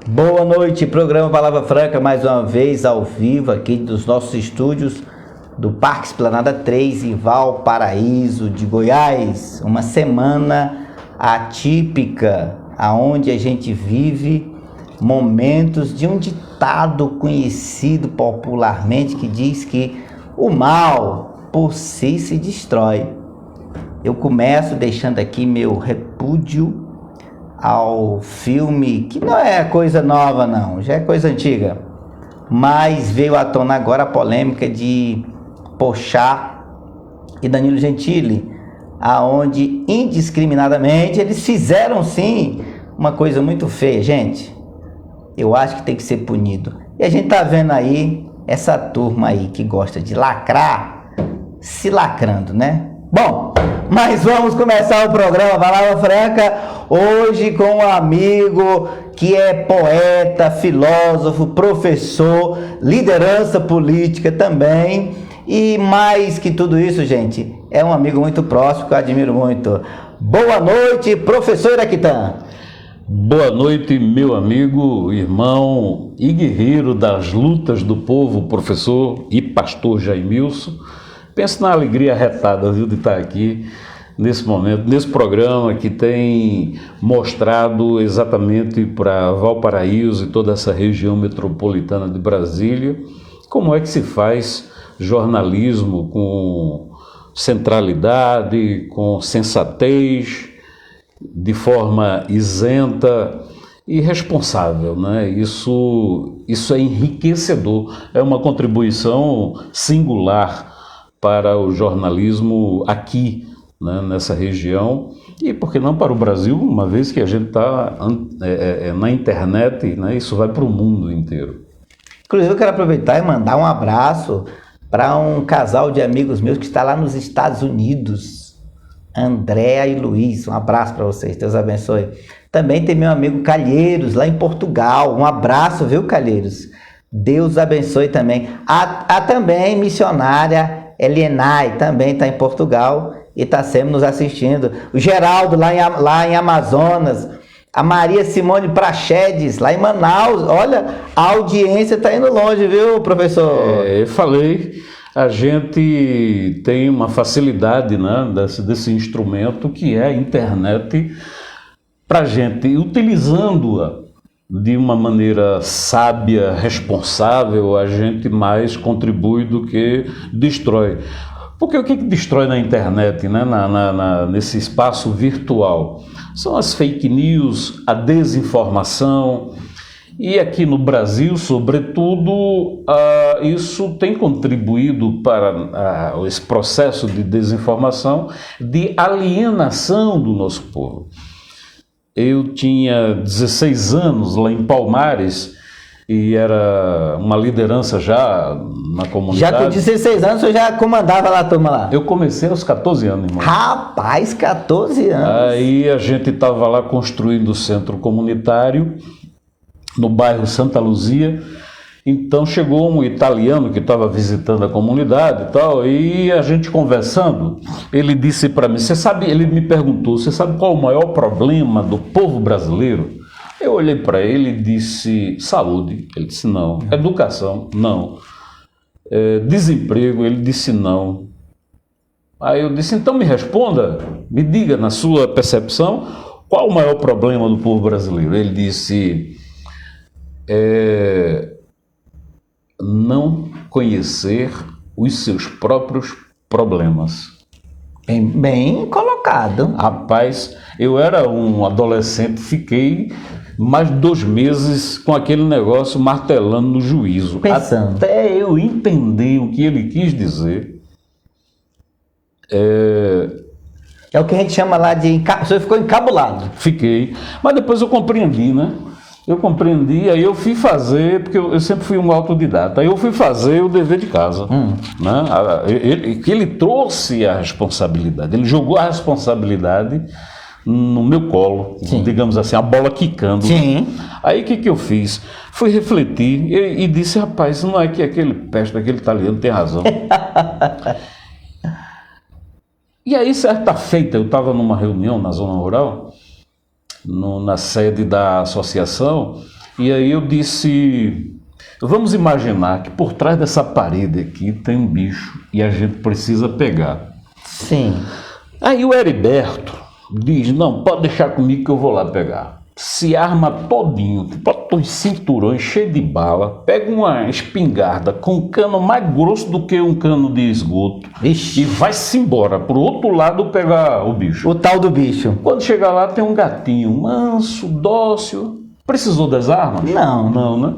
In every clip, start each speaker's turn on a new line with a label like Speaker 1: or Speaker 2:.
Speaker 1: Boa noite, programa Palavra Franca, mais uma vez ao vivo aqui dos nossos estúdios do Parque Esplanada 3 em Valparaíso de Goiás. Uma semana atípica, aonde a gente vive momentos de um ditado conhecido popularmente que diz que o mal por si se destrói. Eu começo deixando aqui meu repúdio ao filme, que não é coisa nova não, já é coisa antiga, mas veio à tona agora a polêmica de Porchat e Danilo Gentili, aonde indiscriminadamente eles fizeram sim uma coisa muito feia, gente. Eu acho que tem que ser punido. E a gente tá vendo aí essa turma aí que gosta de lacrar, se lacrando, né? Bom, mas vamos começar o programa Palavra Franca, hoje com um amigo que é poeta, filósofo, professor, liderança política também, e mais que tudo isso, gente, é um amigo muito próximo que eu admiro muito. Boa noite, professor Iraquitã.
Speaker 2: Boa noite, meu amigo, irmão e guerreiro das lutas do povo, professor e pastor Jaimilson. Penso na alegria arretada, viu, de estar aqui nesse momento, nesse programa que tem mostrado exatamente para Valparaíso e toda essa região metropolitana de Brasília como é que se faz jornalismo com centralidade, com sensatez, de forma isenta e responsável, né? Isso é enriquecedor, é uma contribuição singular para o jornalismo aqui, né, nessa região, e por que não para o Brasil, uma vez que a gente está na internet, né, isso vai para o mundo inteiro.
Speaker 1: Inclusive eu quero aproveitar e mandar um abraço para um casal de amigos meus que está lá nos Estados Unidos, Andréa e Luiz. Um abraço para vocês, Deus abençoe. Também tem meu amigo Calheiros, lá em Portugal. Um abraço, viu, Calheiros? Deus abençoe também. A também missionária Elienay, também está em Portugal e está sempre nos assistindo. O Geraldo, lá em Amazonas. A Maria Simone Prachedes, lá em Manaus. Olha, a audiência está indo longe, viu, professor?
Speaker 2: Eu falei, a gente tem uma facilidade, né, desse instrumento que é a internet, para a gente, utilizando-a de uma maneira sábia, responsável, a gente mais contribui do que destrói. Porque o que destrói na internet, né, nesse espaço virtual? São as fake news, a desinformação, e aqui no Brasil, sobretudo, isso tem contribuído para esse processo de desinformação, de alienação do nosso povo. Eu tinha 16 anos lá em Palmares e era uma liderança já na comunidade.
Speaker 1: Já com 16 anos você já comandava lá a turma lá?
Speaker 2: Eu comecei aos 14 anos, irmão.
Speaker 1: Rapaz, 14 anos.
Speaker 2: Aí a gente estava lá construindo o centro comunitário no bairro Santa Luzia. Então chegou um italiano que estava visitando a comunidade e tal, e a gente conversando, ele disse para mim, ele me perguntou, você sabe qual é o maior problema do povo brasileiro? Eu olhei para ele e disse, saúde. Ele disse não. Educação? Não. Desemprego? Ele disse não. Aí eu disse, então me responda, me diga na sua percepção, qual o maior problema do povo brasileiro? Ele disse, não conhecer os seus próprios problemas.
Speaker 1: Bem colocado.
Speaker 2: Rapaz, eu era um adolescente, fiquei mais de 2 meses com aquele negócio martelando no juízo.
Speaker 1: Pensando.
Speaker 2: Até eu entender o que ele quis dizer.
Speaker 1: É o que a gente chama lá de... Você ficou encabulado.
Speaker 2: Fiquei. Mas depois eu compreendi, né? Eu compreendi, aí eu fui fazer, porque eu sempre fui um autodidata, aí eu fui fazer o dever de casa. Né? Ele trouxe a responsabilidade, ele jogou a responsabilidade no meu colo, sim, digamos assim, a bola quicando.
Speaker 1: Sim.
Speaker 2: Aí o que eu fiz? Fui refletir e disse, rapaz, não é que aquele peste, aquele italiano tem razão. E aí, certa feita, eu estava numa reunião na zona rural, na sede da associação, E aí eu disse, vamos imaginar que por trás dessa parede aqui tem um bicho e a gente precisa pegar.
Speaker 1: Sim.
Speaker 2: Aí o Heriberto diz, não, pode deixar comigo que eu vou lá pegar. Se arma todinho, bota uns cinturões cheios de bala, pega uma espingarda com um cano mais grosso do que um cano de esgoto.
Speaker 1: Ixi.
Speaker 2: E vai-se embora pro outro lado pegar o bicho.
Speaker 1: O tal do bicho.
Speaker 2: Quando chegar lá tem um gatinho manso, dócil. Precisou das armas?
Speaker 1: Não.
Speaker 2: Não, né?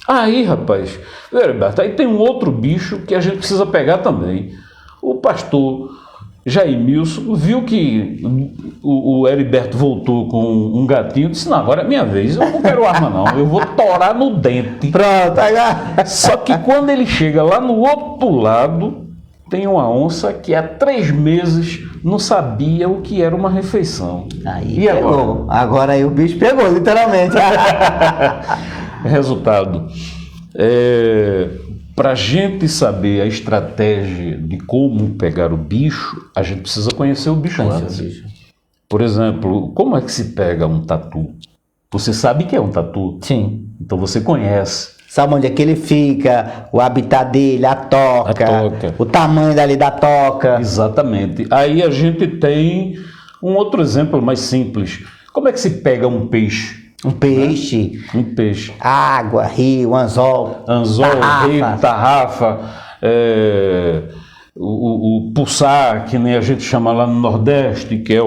Speaker 2: Aí, rapaz, Heriberto, aí tem um outro bicho que a gente precisa pegar também. O pastor Jaimilson viu que o Heriberto voltou com um gatinho, disse, não, agora é minha vez, eu não quero arma não, eu vou torar no dente.
Speaker 1: Pronto, agora.
Speaker 2: Só que quando ele chega lá no outro lado, tem uma onça que há 3 meses não sabia o que era uma refeição.
Speaker 1: Aí
Speaker 2: E
Speaker 1: pegou. Agora aí o bicho pegou, literalmente.
Speaker 2: Resultado, para a gente saber a estratégia de como pegar o bicho, a gente precisa conhecer o bicho antes. Por exemplo, como é que se pega um tatu? Você sabe que é um tatu?
Speaker 1: Sim.
Speaker 2: Então você conhece.
Speaker 1: Sabe onde é que ele fica, o habitat dele, a toca, o tamanho dali da toca.
Speaker 2: Exatamente. Aí a gente tem um outro exemplo mais simples. Como é que se pega um peixe?
Speaker 1: Um peixe.
Speaker 2: Um peixe.
Speaker 1: Água, rio, anzol.
Speaker 2: Anzol,
Speaker 1: tarrafa.
Speaker 2: rio, tarrafa, o pulsar, que nem a gente chama lá no Nordeste, que é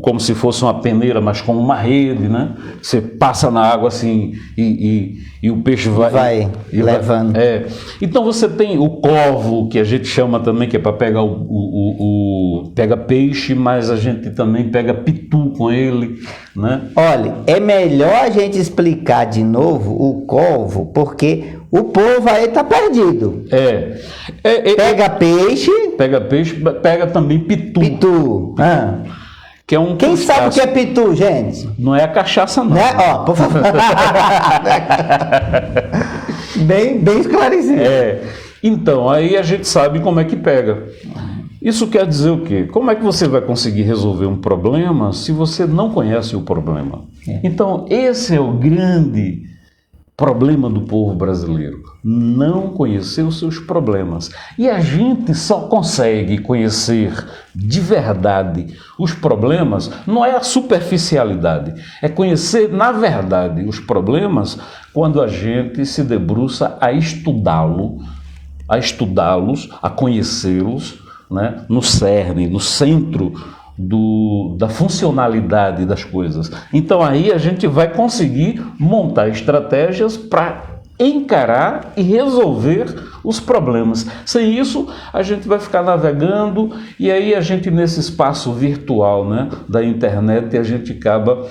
Speaker 2: como se fosse uma peneira, mas com uma rede, né? Você passa na água assim e o peixe vai
Speaker 1: levando.
Speaker 2: Então você tem o corvo, que a gente chama também, que é para pegar pega peixe, mas a gente também pega pitu com ele, né?
Speaker 1: Olha, é melhor a gente explicar de novo o corvo, porque o povo aí tá perdido. Pega peixe,
Speaker 2: pega também pitu. Que é um
Speaker 1: Quem sabe o que é pitu, gente?
Speaker 2: Não é a cachaça, não.
Speaker 1: Né? Ó, por favor. bem esclarecido.
Speaker 2: Então, aí a gente sabe como é que pega. Isso quer dizer o quê? Como é que você vai conseguir resolver um problema se você não conhece o problema? Então, esse é o grande problema do povo brasileiro, não conhecer os seus problemas. E a gente só consegue conhecer de verdade os problemas, não é a superficialidade, é conhecer na verdade os problemas quando a gente se debruça a estudá-los, a conhecê-los, né, no cerne, no centro da funcionalidade das coisas. Então aí a gente vai conseguir montar estratégias para encarar e resolver os problemas. Sem isso, a gente vai ficar navegando e aí a gente nesse espaço virtual, né, da internet, a gente acaba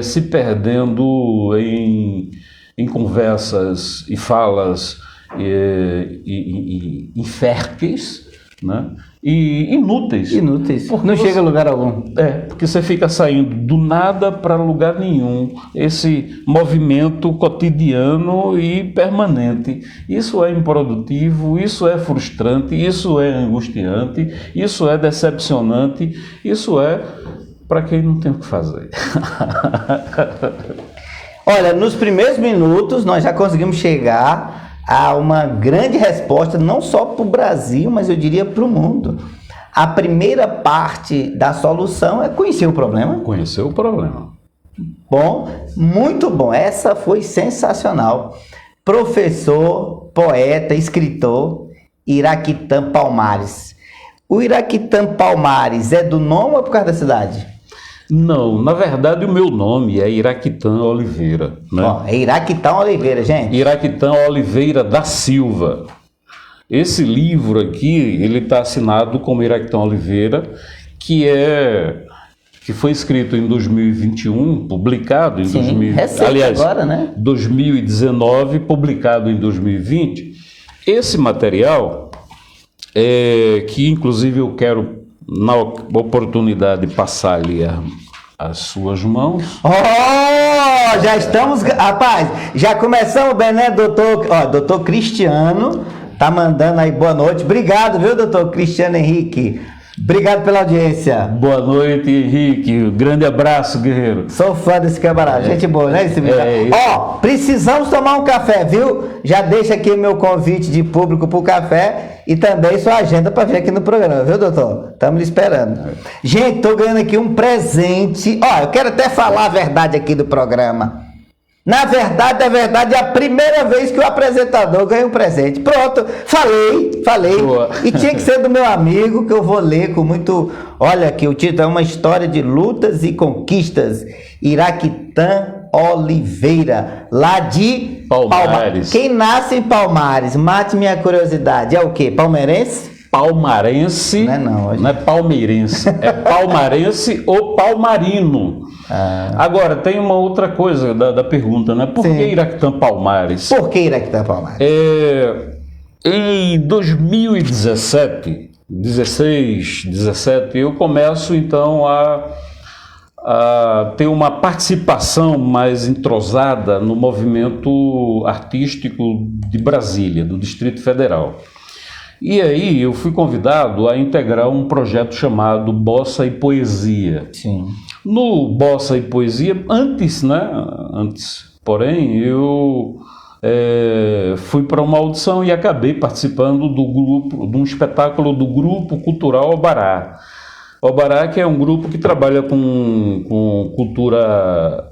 Speaker 2: se perdendo em conversas e falas inférteis, né? E inúteis.
Speaker 1: Não chega a lugar algum.
Speaker 2: Porque você fica saindo do nada para lugar nenhum. Esse movimento cotidiano e permanente. Isso é improdutivo, isso é frustrante, isso é angustiante, isso é decepcionante, isso é para quem não tem o que fazer.
Speaker 1: Olha, nos primeiros minutos nós já conseguimos chegar a uma grande resposta, não só para o Brasil, mas eu diria para o mundo. A primeira parte da solução é conhecer o problema.
Speaker 2: Conhecer o problema.
Speaker 1: Bom, muito bom. Essa foi sensacional. Professor, poeta, escritor, Iraquitã Palmares. O Iraquitã Palmares é do nome ou por causa da cidade?
Speaker 2: Não, na verdade o meu nome é Iraquitã Oliveira, né?
Speaker 1: É Iraquitã Oliveira, gente.
Speaker 2: Iraquitã Oliveira da Silva. Esse livro aqui, ele está assinado como Iraquitã Oliveira, que foi escrito em 2021, publicado em 2019, publicado em 2020. Esse material, que inclusive eu quero na oportunidade passar-lhe as suas mãos.
Speaker 1: Já estamos, rapaz, já começamos bem, né, doutor? Doutor Cristiano tá mandando aí boa noite. Obrigado, viu, doutor Cristiano Henrique? Obrigado pela audiência.
Speaker 2: Boa noite, Henrique. Grande abraço, guerreiro.
Speaker 1: Sou fã desse camarada. Gente boa, né? Ó, precisamos tomar um café, viu? Já deixa aqui o meu convite de público pro café e também sua agenda para vir aqui no programa, viu, doutor? Estamos lhe esperando. Gente, tô ganhando aqui um presente. Ó, eu quero até falar a verdade aqui do programa. Na verdade, é a primeira vez que o apresentador ganha um presente. Pronto, falei.
Speaker 2: Boa.
Speaker 1: E tinha que ser do meu amigo, que eu vou ler com muito... Olha aqui, o título é uma história de lutas e conquistas. Iraquitã Oliveira, lá de
Speaker 2: Palmares.
Speaker 1: Quem nasce em Palmares, mate minha curiosidade, é o quê? Palmeirense?
Speaker 2: Palmarense, não é palmeirense, é palmarense ou palmarino. Agora, tem uma outra coisa da pergunta, né? Por que Iraquitã Palmares?
Speaker 1: Por que Iraquitã Palmares?
Speaker 2: Em 2017, 17, eu começo então a ter uma participação mais entrosada no movimento artístico de Brasília, do Distrito Federal. E aí eu fui convidado a integrar um projeto chamado Bossa e Poesia.
Speaker 1: Sim.
Speaker 2: No Bossa e Poesia, antes, porém, eu fui para uma audição e acabei participando de um espetáculo do Grupo Cultural Obará. Obará, que é um grupo que trabalha com cultura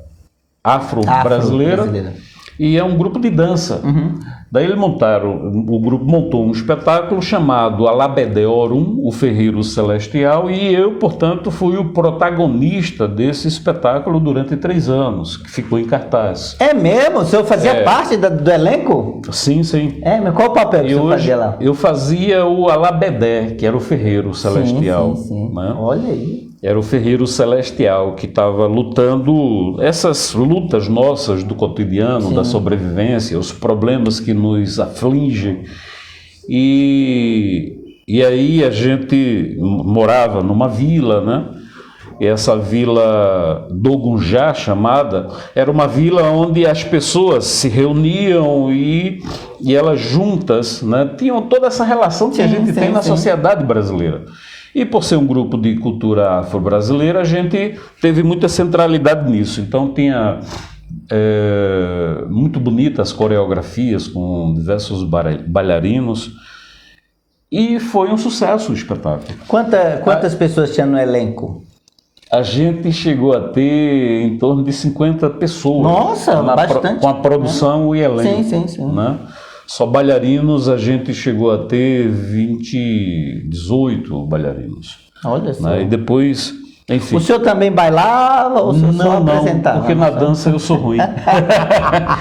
Speaker 2: afro-brasileira. E é um grupo de dança. Daí o grupo montou um espetáculo chamado Alabedeorum, o Ferreiro Celestial, e eu, portanto, fui o protagonista desse espetáculo durante 3 anos, que ficou em cartaz.
Speaker 1: É mesmo? O senhor fazia parte do elenco?
Speaker 2: Sim.
Speaker 1: Mas qual o papel que o senhor fazia lá?
Speaker 2: Eu fazia o Alabedé, que era o Ferreiro Celestial.
Speaker 1: Sim.
Speaker 2: Né?
Speaker 1: Olha aí.
Speaker 2: Era o Ferreiro Celestial que estava lutando essas lutas nossas do cotidiano, da sobrevivência, os problemas que nos afligem. E aí a gente morava numa vila, né? E essa vila Dogunjá, chamada, era uma vila onde as pessoas se reuniam e elas juntas, né, tinham toda essa relação que a gente tem na sociedade brasileira. E por ser um grupo de cultura afro-brasileira, a gente teve muita centralidade nisso. Então tinha muito bonitas coreografias com diversos bailarinos. E foi um sucesso o espetáculo.
Speaker 1: Quantas pessoas tinha no elenco?
Speaker 2: A gente chegou a ter em torno de 50 pessoas.
Speaker 1: Nossa, bastante.
Speaker 2: Com a produção e elenco.
Speaker 1: Sim.
Speaker 2: Né? Só bailarinos a gente chegou a ter 18 bailarinos.
Speaker 1: Olha só.
Speaker 2: Né? E depois, enfim.
Speaker 1: O senhor também bailava ou o senhor só apresentava?
Speaker 2: Porque na dança eu sou ruim.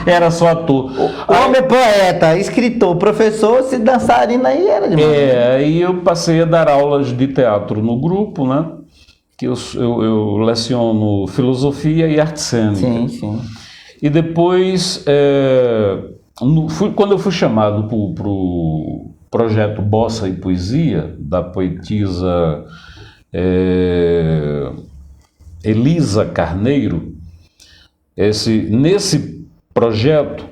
Speaker 2: Era só ator.
Speaker 1: O homem é poeta, escritor, professor, se dançarina aí era demais.
Speaker 2: Aí eu passei a dar aulas de teatro no grupo, né? Que eu leciono filosofia e arte cênica.
Speaker 1: Sim.
Speaker 2: E depois, quando eu fui chamado para o projeto Bossa e Poesia, da poetisa Elisa Carneiro, nesse projeto,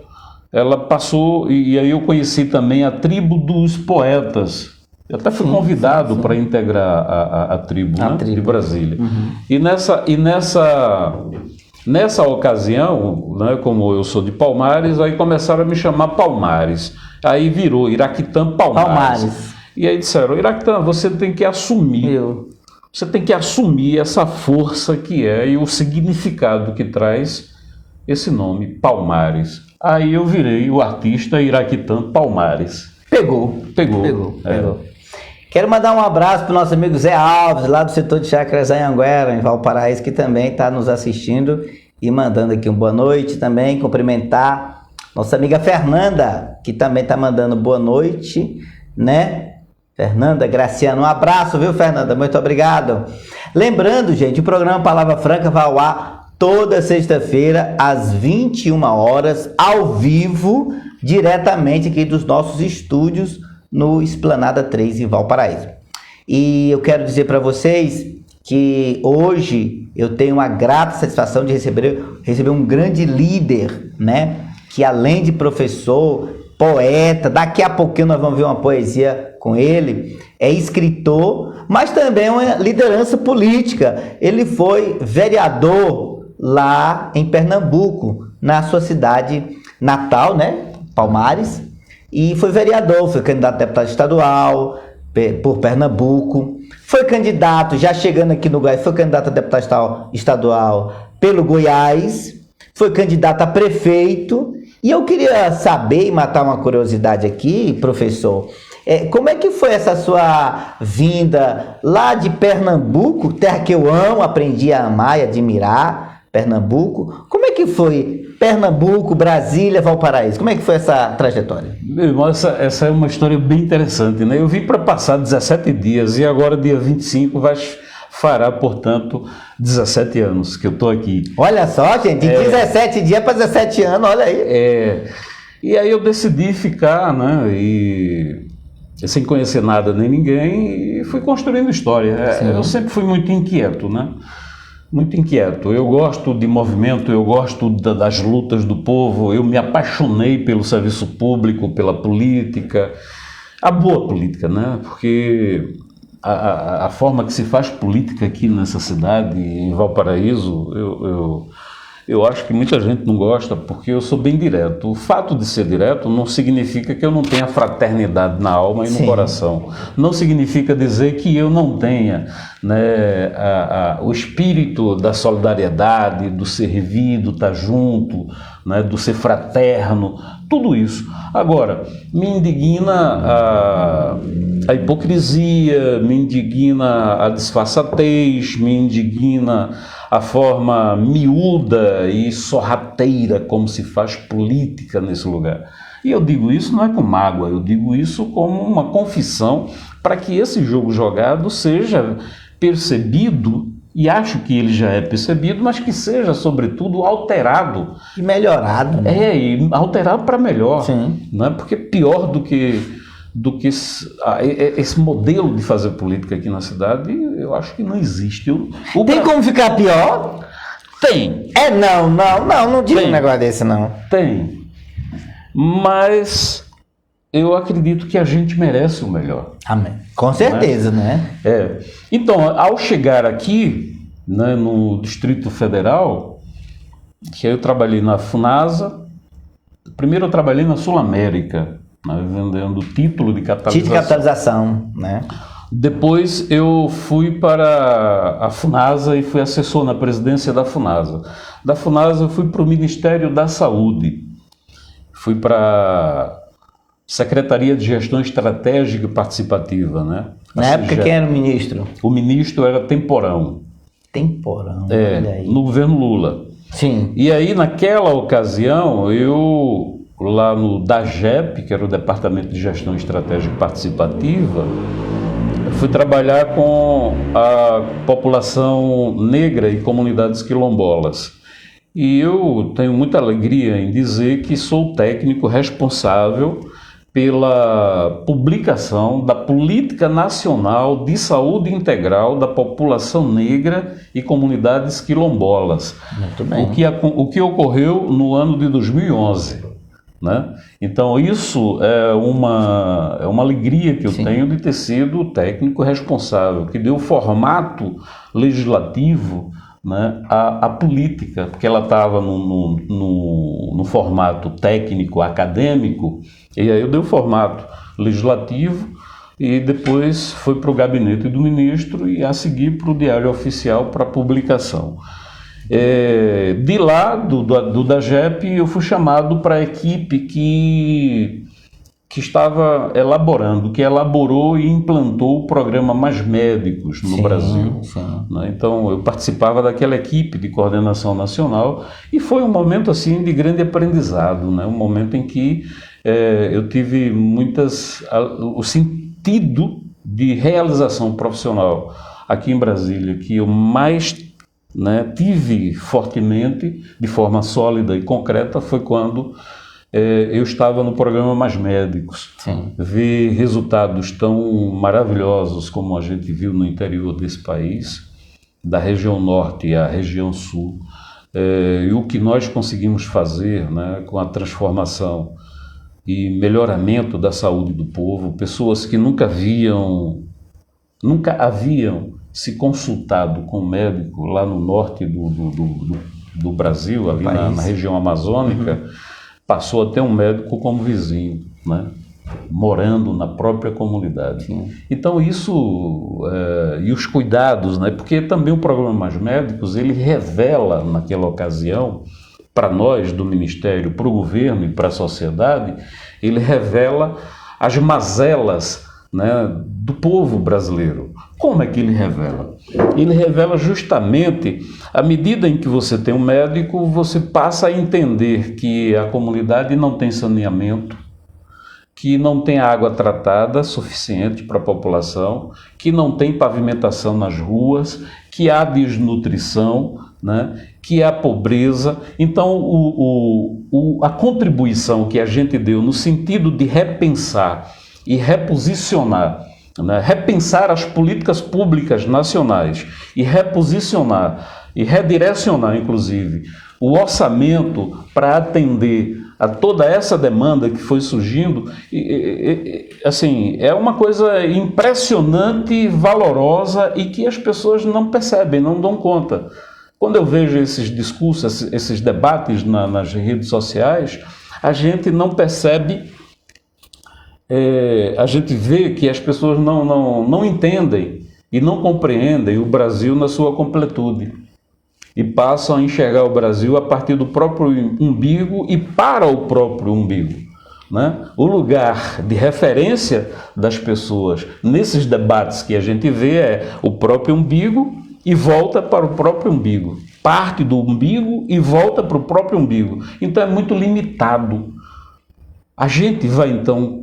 Speaker 2: ela passou, e aí eu conheci também a tribo dos poetas. Eu até fui convidado para integrar a tribo, de Brasília. E nessa ocasião, né, como eu sou de Palmares, aí começaram a me chamar Palmares. Aí virou Iraquitã Palmares. E aí disseram, Iraquitã, você tem que assumir. Você tem que assumir essa força que é e o significado que traz esse nome, Palmares. Aí eu virei o artista Iraquitã Palmares.
Speaker 1: Pegou. Quero mandar um abraço para o nosso amigo Zé Alves, lá do setor de Chácaras Anhanguera, em Valparaíso, que também está nos assistindo e mandando aqui uma boa noite também. Cumprimentar nossa amiga Fernanda, que também está mandando boa noite, né? Fernanda Graciano, um abraço, viu, Fernanda? Muito obrigado. Lembrando, gente, o programa Palavra Franca vai ao ar toda sexta-feira, às 21 horas, ao vivo, diretamente aqui dos nossos estúdios, no Esplanada 3 em Valparaíso. E eu quero dizer para vocês que hoje eu tenho uma grata satisfação de receber um grande líder, né? Que além de professor, poeta, daqui a pouquinho nós vamos ver uma poesia com ele, é escritor, mas também é uma liderança política. Ele foi vereador lá em Pernambuco, na sua cidade natal, né, Palmares, e foi vereador, foi candidato a deputado estadual por Pernambuco, foi candidato, já chegando aqui no Goiás, foi candidato a deputado estadual pelo Goiás, foi candidato a prefeito. E eu queria saber e matar uma curiosidade aqui, professor, como é que foi essa sua vinda lá de Pernambuco, terra que eu amo, aprendi a amar e admirar, Pernambuco. Como é que foi Pernambuco, Brasília, Valparaíso? Como é que foi essa trajetória?
Speaker 2: Meu irmão, essa é uma história bem interessante, né? Eu vim para passar 17 dias e agora, dia 25, fará, portanto, 17 anos que eu estou aqui.
Speaker 1: Olha só, gente, de 17 dias para 17 anos, olha aí.
Speaker 2: E aí eu decidi ficar, né, sem conhecer nada nem ninguém, e fui construindo história. Eu sempre fui muito inquieto, né? Muito inquieto. Eu gosto de movimento, eu gosto das lutas do povo, eu me apaixonei pelo serviço público, pela política, a boa política, né? Porque a forma que se faz política aqui nessa cidade, em Valparaíso, eu acho que muita gente não gosta, porque eu sou bem direto. O fato de ser direto não significa que eu não tenha fraternidade na alma e no coração. Não significa dizer que eu não tenha, né, o espírito da solidariedade, do servir, do estar junto, né, do ser fraterno, tudo isso. Agora, me indigna a hipocrisia, me indigna a disfarçatez, me indigna a forma miúda e sorrateira como se faz política nesse lugar. E eu digo isso não é com mágoa, eu digo isso como uma confissão para que esse jogo jogado seja percebido, e acho que ele já é percebido, mas que seja, sobretudo, alterado.
Speaker 1: E melhorado. Né?
Speaker 2: E alterado para melhor.
Speaker 1: Sim.
Speaker 2: Né? Porque pior do que esse modelo de fazer política aqui na cidade, eu acho que não existe.
Speaker 1: Tem como ficar pior?
Speaker 2: Tem.
Speaker 1: Não diga um negócio desse, não.
Speaker 2: Tem. Mas eu acredito que a gente merece o melhor.
Speaker 1: Amém. Com certeza, né?
Speaker 2: Então, ao chegar aqui, né, no Distrito Federal, que eu trabalhei na FUNASA, primeiro eu trabalhei na Sul América, né, vendendo título de catalisação.
Speaker 1: Título de catalisação, né?
Speaker 2: Depois eu fui para a FUNASA e fui assessor na presidência da FUNASA. Da FUNASA eu fui para o Ministério da Saúde. Fui para Secretaria de Gestão Estratégica e Participativa, né?
Speaker 1: Na época, quem era o ministro?
Speaker 2: O ministro era Temporão.
Speaker 1: Temporão, olha aí.
Speaker 2: No governo Lula.
Speaker 1: Sim.
Speaker 2: E aí, naquela ocasião, eu, lá no DAGEP, que era o Departamento de Gestão Estratégica e Participativa, fui trabalhar com a população negra e comunidades quilombolas. E eu tenho muita alegria em dizer que sou o técnico responsável pela publicação da Política Nacional de Saúde Integral da População Negra e Comunidades Quilombolas.
Speaker 1: Muito bem.
Speaker 2: O que ocorreu no ano de 2011. Né? Então isso é uma alegria que eu tenho de ter sido o técnico responsável, que deu formato legislativo, né, à política, porque ela estava no formato técnico, acadêmico, e aí eu dei o formato legislativo e depois foi para o gabinete do ministro e a seguir para o Diário Oficial para publicação. De lá, do DAGEP, eu fui chamado para a equipe que estava elaborando, que elaborou e implantou o programa Mais Médicos no Brasil. Né? Então, eu participava daquela equipe de coordenação nacional e foi um momento assim de grande aprendizado, né? Um momento em que eu tive o sentido de realização profissional aqui em Brasília, que eu mais tive fortemente, de forma sólida e concreta, foi quando eu estava no programa Mais Médicos. Ver resultados tão maravilhosos como a gente viu no interior desse país, da região norte à região sul, e o que nós conseguimos fazer, né, com a transformação e melhoramento da saúde do povo, pessoas que nunca haviam se consultado com um médico lá no norte do Brasil, ali na região amazônica, passou a ter um médico como vizinho, né? Morando na própria comunidade. Sim. Então isso, e os cuidados, né? Porque também o programa Mais Médicos, ele revela naquela ocasião, para nós do Ministério, para o governo e para a sociedade, ele revela as mazelas, né, do povo brasileiro. Como é que ele revela? Ele revela justamente, à medida em que você tem um médico, você passa a entender que a comunidade não tem saneamento, que não tem água tratada suficiente para a população, que não tem pavimentação nas ruas, que há desnutrição, né? Que há pobreza. Então, a contribuição que a gente deu no sentido de repensar e reposicionar, né? Repensar as políticas públicas nacionais e reposicionar e redirecionar, inclusive, o orçamento para atender a toda essa demanda que foi surgindo, assim, é uma coisa impressionante, valorosa e que as pessoas não percebem, não dão conta. Quando eu vejo esses discursos, esses debates nas redes sociais, a gente não percebe, a gente vê que as pessoas não entendem e não compreendem o Brasil na sua completude. E passam a enxergar o Brasil a partir do próprio umbigo e para o próprio umbigo, né? O lugar de referência das pessoas nesses debates que a gente vê é o próprio umbigo e volta para o próprio umbigo. Parte do umbigo e volta para o próprio umbigo. Então é muito limitado. A gente vai então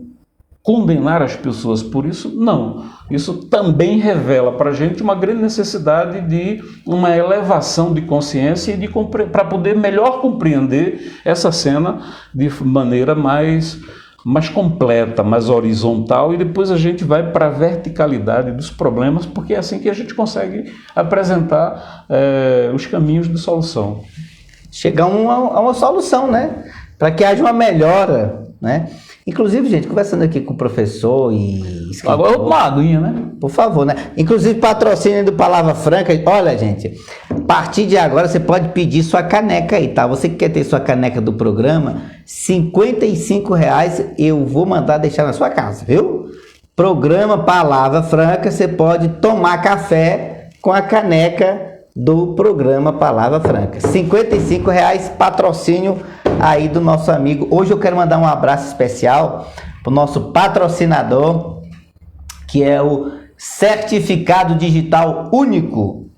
Speaker 2: condenar as pessoas por isso? Não. Isso também revela para a gente uma grande necessidade de uma elevação de consciência e para poder melhor compreender essa cena de maneira mais completa, mais horizontal, e depois a gente vai para a verticalidade dos problemas, porque é assim que a gente consegue apresentar os caminhos de solução.
Speaker 1: Chegar a uma solução, né? Para que haja uma melhora, né? Inclusive, gente, conversando aqui com o professor e escritor...
Speaker 2: Agora uma aguinha, né?
Speaker 1: Por favor, né? Inclusive, patrocínio do Palavra Franca. Olha, gente, a partir de agora você pode pedir sua caneca aí, tá? Você que quer ter sua caneca do programa, R$55 eu vou mandar deixar na sua casa, viu? Programa Palavra Franca, você pode tomar café com a caneca do programa Palavra Franca. R$55, patrocínio aí do nosso amigo. Hoje eu quero mandar um abraço especial para o nosso patrocinador, que é o Certificado Digital Único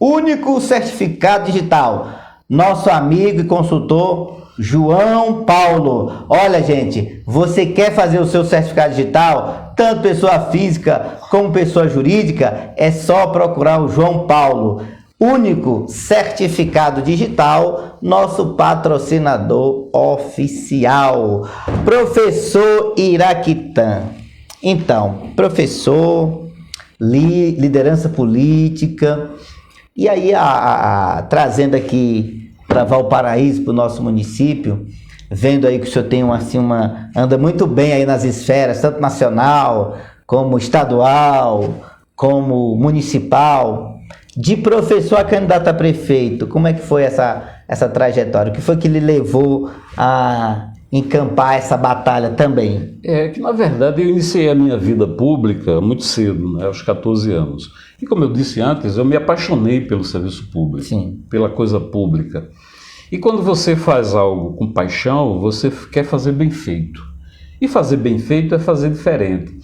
Speaker 1: Certificado Digital. Nosso amigo e consultor João Paulo. Olha, gente, você quer fazer o seu certificado digital, tanto pessoa física como pessoa jurídica, é só procurar o João Paulo. Único Certificado Digital, nosso patrocinador oficial. Professor Iraquitã. Então, professor, liderança política, e aí trazendo aqui para Valparaíso, para o nosso município, vendo aí que o senhor tem anda muito bem aí nas esferas, tanto nacional, como estadual, como municipal. De professor a candidato a prefeito, como é que foi essa trajetória? O que foi que lhe levou a encampar essa batalha também?
Speaker 2: É que, na verdade, eu iniciei a minha vida pública muito cedo, né, aos 14 anos. E como eu disse antes, eu me apaixonei pelo serviço público,
Speaker 1: sim,
Speaker 2: pela coisa pública. E quando você faz algo com paixão, você quer fazer bem feito. E fazer bem feito é fazer diferente.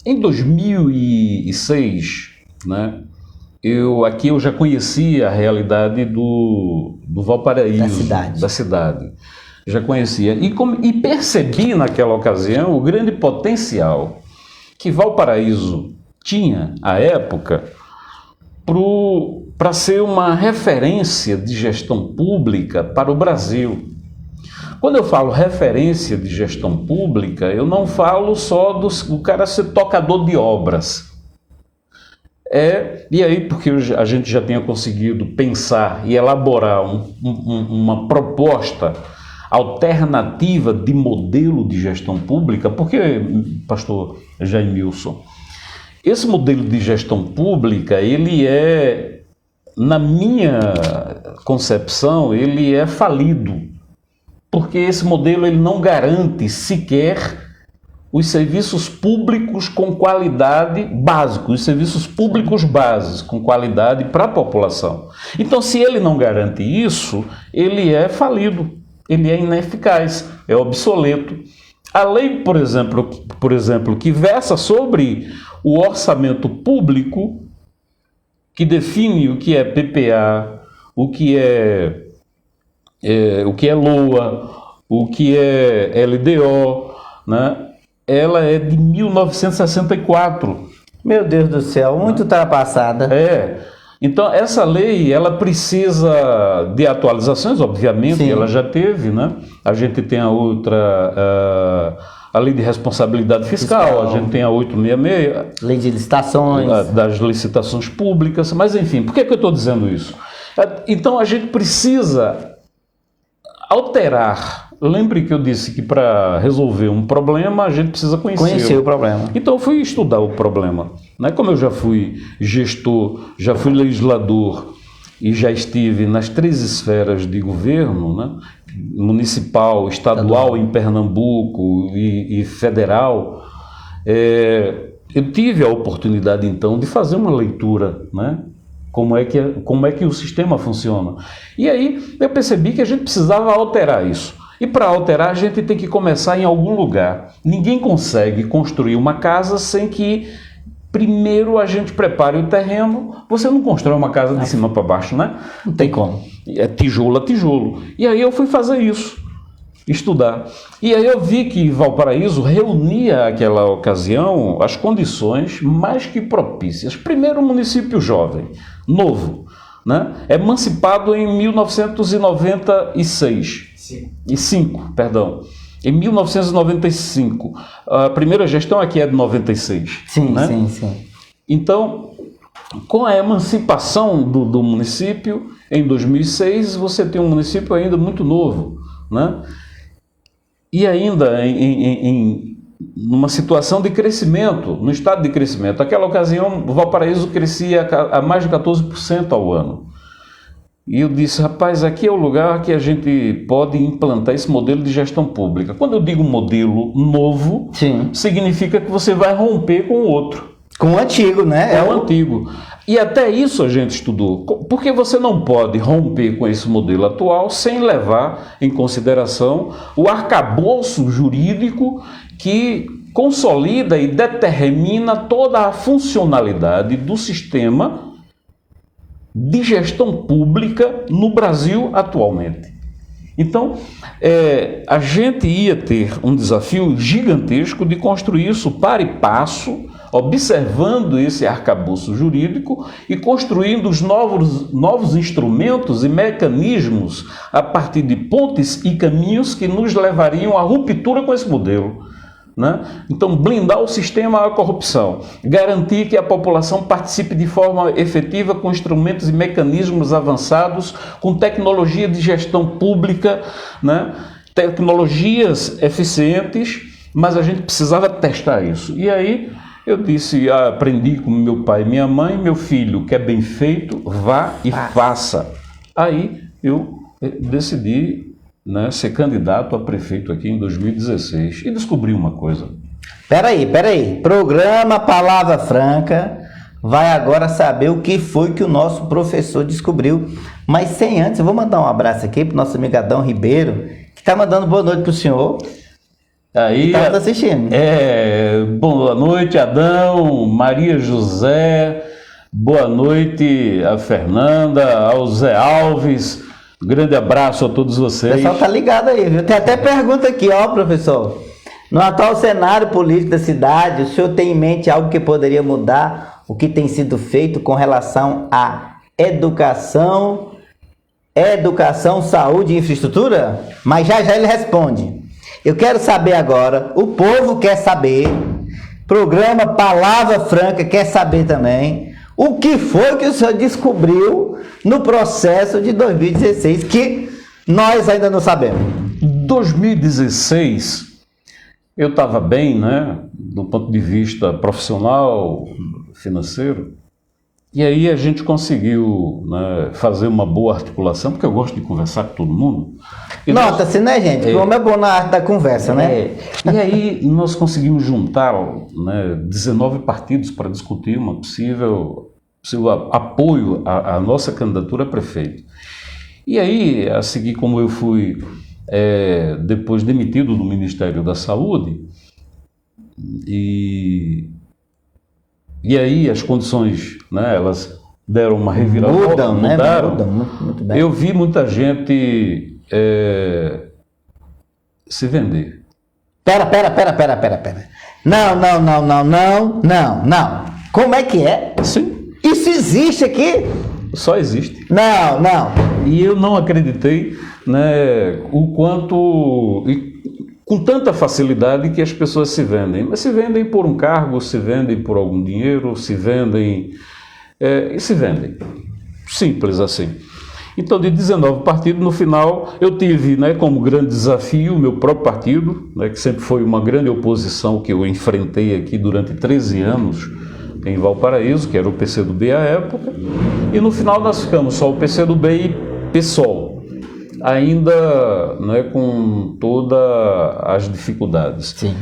Speaker 2: Em 2006, né, eu já conhecia a realidade do Valparaíso, da cidade. Já conhecia. E percebi naquela ocasião o grande potencial que Valparaíso tinha, à época, para ser uma referência de gestão pública para o Brasil. Quando eu falo referência de gestão pública, eu não falo só do cara ser tocador de obras. E aí, porque a gente já tinha conseguido pensar e elaborar uma proposta alternativa de modelo de gestão pública, porque, pastor Jaimilson, esse modelo de gestão pública, ele é, na minha concepção, ele é falido, porque esse modelo ele não garante sequer os serviços públicos com qualidade básicos, os serviços públicos básicos com qualidade para a população. Então, se ele não garante isso, ele é falido, ele é ineficaz, é obsoleto. A lei, por exemplo, que versa sobre o orçamento público, que define o que é PPA, o que é LOA, o que é LDO, né? Ela é de 1964.
Speaker 1: Meu Deus do céu, muito ultrapassada.
Speaker 2: Então essa lei, ela precisa de atualizações, obviamente. Sim. Ela já teve, né? A gente tem a outra, a lei de responsabilidade fiscal, a gente tem a 866.
Speaker 1: Lei de licitações.
Speaker 2: Das licitações públicas, mas enfim, por que eu estou dizendo isso? Então a gente precisa alterar. Lembre que eu disse que para resolver um problema a gente precisa conhecer
Speaker 1: o problema.
Speaker 2: Então eu fui estudar o problema, né? Como eu já fui gestor, já fui legislador e já estive nas 3 esferas de governo, né? Municipal, estadual em Pernambuco e federal, eu tive a oportunidade então de fazer uma leitura, né? Como é que o sistema funciona. E aí eu percebi que a gente precisava alterar isso. E para alterar a gente tem que começar em algum lugar. Ninguém consegue construir uma casa sem que primeiro a gente prepare o terreno. Você não constrói uma casa de cima para baixo, né?
Speaker 1: Não tem como.
Speaker 2: É tijolo a tijolo. E aí eu fui fazer isso, estudar. E aí eu vi que Valparaíso reunia naquela ocasião as condições mais que propícias. Primeiro, um município jovem, novo, né? Emancipado em 1995. Em 1995. A primeira gestão aqui é de 96.
Speaker 1: Sim,
Speaker 2: né?
Speaker 1: sim.
Speaker 2: Então, com a emancipação do município, em 2006, você tem um município ainda muito novo, né? E ainda numa situação de crescimento, no estado de crescimento. Naquela ocasião, o Valparaíso crescia a mais de 14% ao ano. E eu disse, rapaz, aqui é o lugar que a gente pode implantar esse modelo de gestão pública. Quando eu digo modelo novo,
Speaker 1: sim,
Speaker 2: significa que você vai romper com o outro.
Speaker 1: Com o antigo, né?
Speaker 2: O antigo. E até isso a gente estudou. Porque você não pode romper com esse modelo atual sem levar em consideração o arcabouço jurídico que consolida e determina toda a funcionalidade do sistema de gestão pública no Brasil atualmente. Então, a gente ia ter um desafio gigantesco de construir isso para e passo, observando esse arcabouço jurídico e construindo os novos instrumentos e mecanismos a partir de pontes e caminhos que nos levariam à ruptura com esse modelo. Né? Então, blindar o sistema à corrupção, garantir que a população participe de forma efetiva com instrumentos e mecanismos avançados, com tecnologia de gestão pública, né? Tecnologias eficientes, mas a gente precisava testar isso. E aí eu disse, aprendi com meu pai e minha mãe, meu filho, que é bem feito, vá e faça. Aí eu decidi, né, ser candidato a prefeito aqui em 2016 e descobri uma coisa.
Speaker 1: Peraí. Programa Palavra Franca vai agora saber o que foi que o nosso professor descobriu. Mas sem antes, eu vou mandar um abraço aqui para o nosso amigo Adão Ribeiro, que está mandando boa noite para o senhor.
Speaker 2: Aí,
Speaker 1: está assistindo.
Speaker 2: Boa noite, Adão, Maria José, boa noite a Fernanda, ao Zé Alves. Grande abraço a todos vocês.
Speaker 1: O pessoal tá ligado aí, viu? Tem até pergunta aqui, ó, professor. No atual cenário político da cidade, o senhor tem em mente algo que poderia mudar o que tem sido feito com relação à educação, saúde e infraestrutura? Mas já ele responde. Eu quero saber agora, o povo quer saber, programa Palavra Franca quer saber também, o que foi que o senhor descobriu no processo de 2016, que nós ainda não sabemos?
Speaker 2: 2016, eu estava bem, né, do ponto de vista profissional, financeiro, e aí a gente conseguiu, né, fazer uma boa articulação, porque eu gosto de conversar com todo mundo.
Speaker 1: Nota-se, né, gente? Como é bom na arte da conversa, né?
Speaker 2: E aí nós conseguimos juntar, né, 19 partidos para discutir uma possível apoio à nossa candidatura a prefeito. E aí, a seguir, como eu fui depois demitido do Ministério da Saúde, e aí as condições, né, elas deram uma reviravolta, mudaram.
Speaker 1: Mudam, muito bem.
Speaker 2: Eu vi muita gente se vender.
Speaker 1: Pera. Não. Como é que é?
Speaker 2: Sim,
Speaker 1: Isso existe aqui?
Speaker 2: só existe.
Speaker 1: Não.
Speaker 2: E eu não acreditei, né, o quanto, com tanta facilidade que as pessoas se vendem. Mas se vendem por um cargo, se vendem por algum dinheiro, se vendem. Simples assim. Então, de 19 partidos, no final, eu tive, né, como grande desafio o meu próprio partido, né, que sempre foi uma grande oposição que eu enfrentei aqui durante 13 anos em Valparaíso, que era o PCdoB à época, e no final nós ficamos só o PCdoB e PSOL, ainda, né, com todas as dificuldades.
Speaker 1: Sim.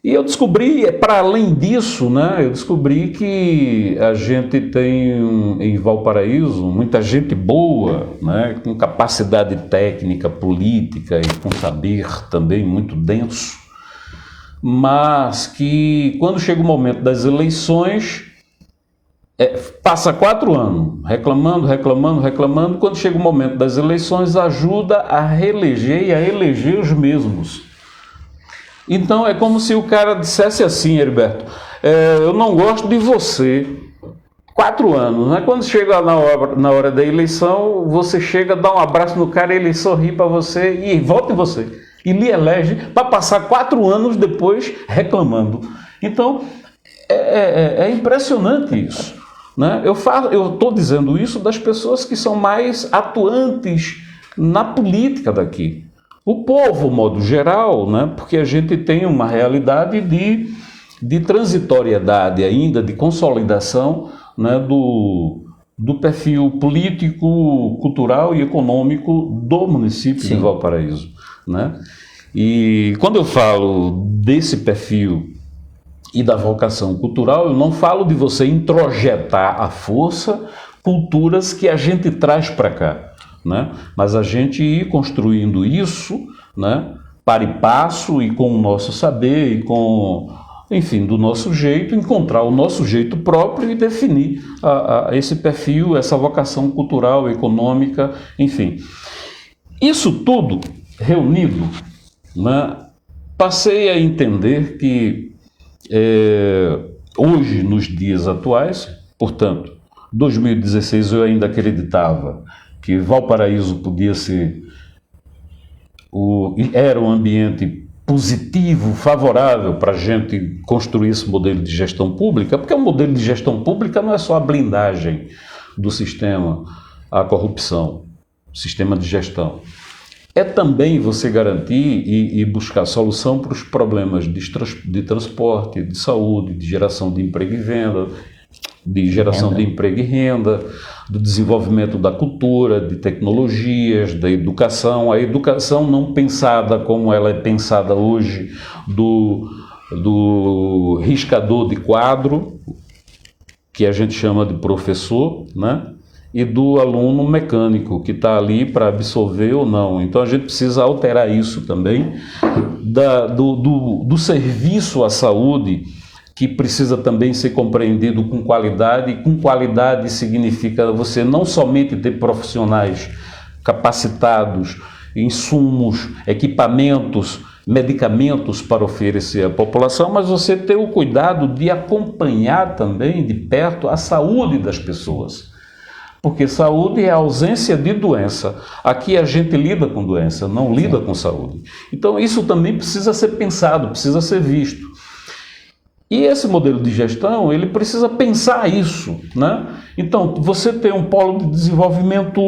Speaker 2: E eu descobri, para além disso, né, eu descobri que a gente tem em Valparaíso muita gente boa, né, com capacidade técnica, política e com saber também muito denso, mas que quando chega o momento das eleições, passa 4 anos reclamando, quando chega o momento das eleições ajuda a reeleger e a eleger os mesmos. Então é como se o cara dissesse assim, Heriberto, eu não gosto de você. 4 anos, né? Quando chega na hora da eleição, você chega, dá um abraço no cara, ele sorri para você e vota em você. E lhe elege para passar 4 anos depois reclamando. Então é impressionante isso, né? Eu estou dizendo isso das pessoas que são mais atuantes na política daqui. O povo, modo geral, né, porque a gente tem uma realidade de transitoriedade ainda, de consolidação, né, do perfil político, cultural e econômico do município de Valparaíso, né? E quando eu falo desse perfil e da vocação cultural, eu não falo de você introjetar à força culturas que a gente traz para cá, né? Mas a gente ir construindo isso, né, para e passo e com o nosso saber e com, enfim, do nosso jeito, encontrar o nosso jeito próprio e definir esse perfil, essa vocação cultural, econômica, enfim. Isso tudo reunido, né, passei a entender que hoje, nos dias atuais, portanto, 2016 eu ainda acreditava que Valparaíso podia ser, era um ambiente positivo, favorável para a gente construir esse modelo de gestão pública, porque o modelo de gestão pública não é só a blindagem do sistema à corrupção, sistema de gestão. É também você garantir e buscar solução para os problemas de transporte, de saúde, de geração de emprego e venda, de geração de emprego e renda, do desenvolvimento da cultura, de tecnologias, da educação, a educação não pensada como ela é pensada hoje, do riscador de quadro, que a gente chama de professor, né? E do aluno mecânico, que está ali para absorver ou não. Então a gente precisa alterar isso também, do serviço à saúde, que precisa também ser compreendido com qualidade, e com qualidade significa você não somente ter profissionais capacitados, insumos, equipamentos, medicamentos para oferecer à população, mas você ter o cuidado de acompanhar também de perto a saúde das pessoas. Porque saúde é a ausência de doença. Aqui a gente lida com doença, não lida com saúde. Então isso também precisa ser pensado, precisa ser visto. E esse modelo de gestão, ele precisa pensar isso, né? Então, você tem um polo de desenvolvimento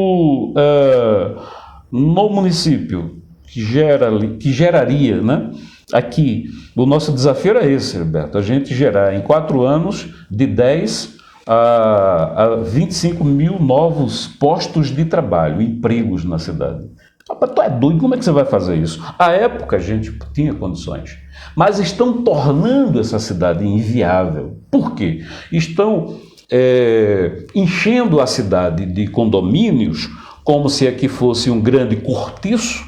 Speaker 2: no município, que geraria, né? Aqui, o nosso desafio era esse, Roberto, a gente gerar em 4 anos de 10 a 25 mil novos postos de trabalho, empregos na cidade. Rapaz, tu é doido, como é que você vai fazer isso? À época a gente tinha condições, mas estão tornando essa cidade inviável. Por quê? Estão enchendo a cidade de condomínios como se aqui fosse um grande cortiço,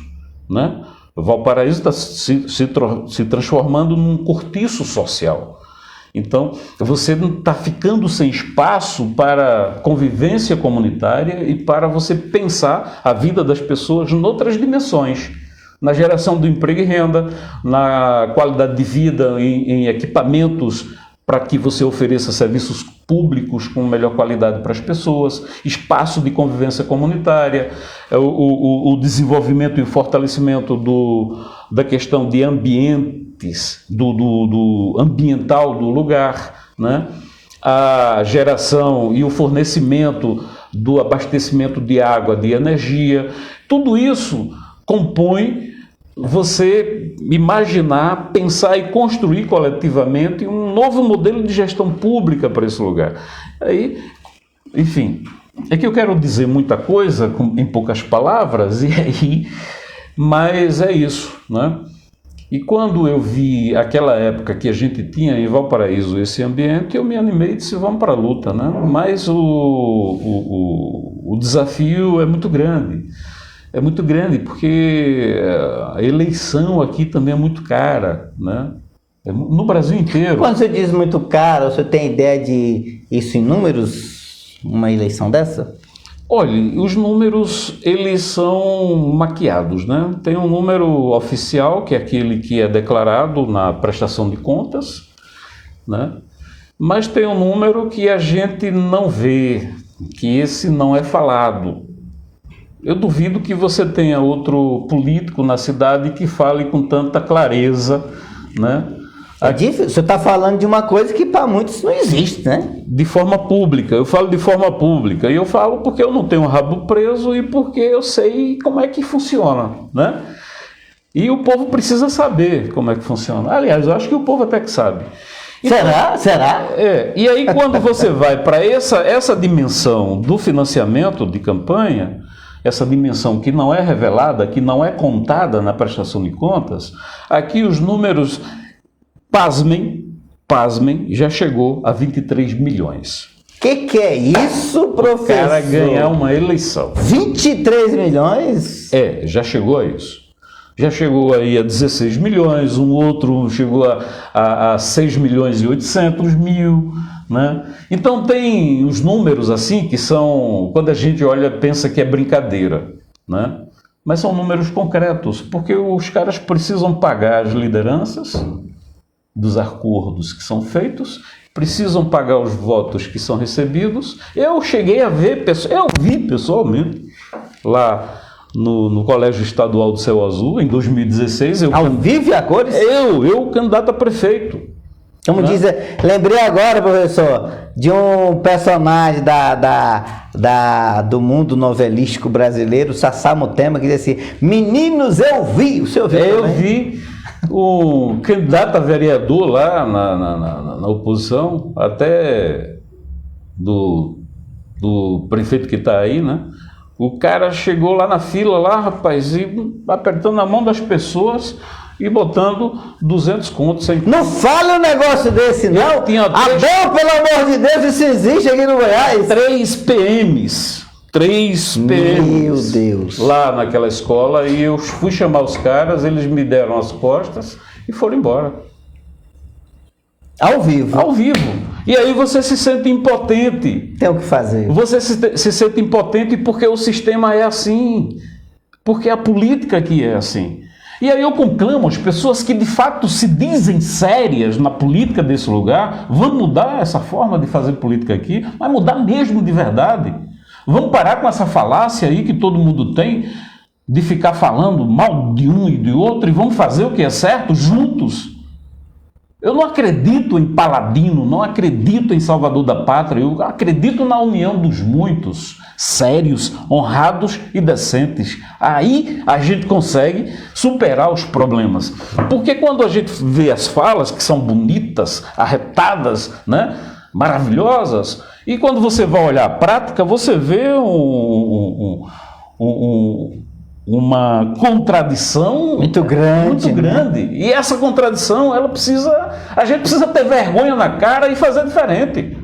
Speaker 2: né? Valparaíso está se transformando num cortiço social. Então, você está ficando sem espaço para convivência comunitária e para você pensar a vida das pessoas em outras dimensões. Na geração do emprego e renda, na qualidade de vida, em equipamentos para que você ofereça serviços públicos com melhor qualidade para as pessoas, espaço de convivência comunitária, o desenvolvimento e o fortalecimento da questão de ambientes, do ambiental do lugar, né? A geração e o fornecimento do abastecimento de água, de energia, tudo isso compõe você imaginar, pensar e construir coletivamente um novo modelo de gestão pública para esse lugar. Aí, enfim, é que eu quero dizer muita coisa em poucas palavras, mas é isso, né? E quando eu vi aquela época que a gente tinha em Valparaíso esse ambiente, eu me animei e disse, vamos para a luta, né? Mas o desafio é muito grande. É muito grande porque a eleição aqui também é muito cara, né? No Brasil inteiro.
Speaker 1: Quando você diz muito caro, você tem ideia de isso em números, uma eleição dessa?
Speaker 2: Olha, os números, eles são maquiados, né? Tem um número oficial, que é aquele que é declarado na prestação de contas, né? Mas tem um número que a gente não vê, que esse não é falado. Eu duvido que você tenha outro político na cidade que fale com tanta clareza, né?
Speaker 1: É difícil. Você está falando de uma coisa que para muitos não existe, né?
Speaker 2: De forma pública, eu falo de forma pública, e eu falo porque eu não tenho rabo preso e porque eu sei como é que funciona, né? E o povo precisa saber como é que funciona. Aliás, eu acho que o povo até que sabe.
Speaker 1: Então, Será?
Speaker 2: E aí quando você vai para essa dimensão do financiamento de campanha, essa dimensão que não é revelada, que não é contada na prestação de contas, aqui os números, pasmem, já chegou a 23 milhões.
Speaker 1: Que é isso, professor?
Speaker 2: O cara ganhar uma eleição.
Speaker 1: 23 milhões?
Speaker 2: Já chegou a isso. Já chegou aí a 16 milhões, um outro chegou a 6 milhões e 800 mil, né? Então tem os números assim que são, quando a gente olha, pensa que é brincadeira, né? Mas são números concretos, porque os caras precisam pagar as lideranças dos acordos que são feitos, precisam pagar os votos que são recebidos. Eu cheguei a ver, eu vi pessoalmente lá no Colégio Estadual do Céu Azul, em 2016.
Speaker 1: Ao vivo e a cores?
Speaker 2: Eu candidato a prefeito.
Speaker 1: Como diz, lembrei agora, professor, de um personagem do mundo novelístico brasileiro, Sassá Mutema, que diz assim, meninos, eu vi, o senhor viu?
Speaker 2: Eu vi o candidato a vereador lá na oposição, até do prefeito que está aí, né? O cara chegou lá na fila, lá, rapaz, e apertando a mão das pessoas e botando 200 contos.
Speaker 1: Não fale um negócio desse, não. Pelo amor de Deus, isso existe aqui no Goiás.
Speaker 2: 3 PMs.
Speaker 1: Meu Deus.
Speaker 2: Lá naquela escola, e eu fui chamar os caras, eles me deram as costas e foram embora.
Speaker 1: Ao vivo?
Speaker 2: Ao vivo. E aí você se sente impotente.
Speaker 1: Tem o que fazer.
Speaker 2: Você se sente impotente porque o sistema é assim. Porque a política aqui é assim. E aí eu conclamo as pessoas que de fato se dizem sérias na política desse lugar, vão mudar essa forma de fazer política aqui, vai mudar mesmo de verdade. Vamos parar com essa falácia aí que todo mundo tem, de ficar falando mal de um e de outro, e vamos fazer o que é certo juntos. Eu não acredito em Paladino, não acredito em Salvador da Pátria, eu acredito na união dos muitos, sérios, honrados e decentes. Aí a gente consegue superar os problemas. Porque quando a gente vê as falas, que são bonitas, arretadas, né, maravilhosas, e quando você vai olhar a prática, você vê uma contradição
Speaker 1: muito grande,
Speaker 2: né? E essa contradição, a gente precisa ter vergonha na cara e fazer diferente.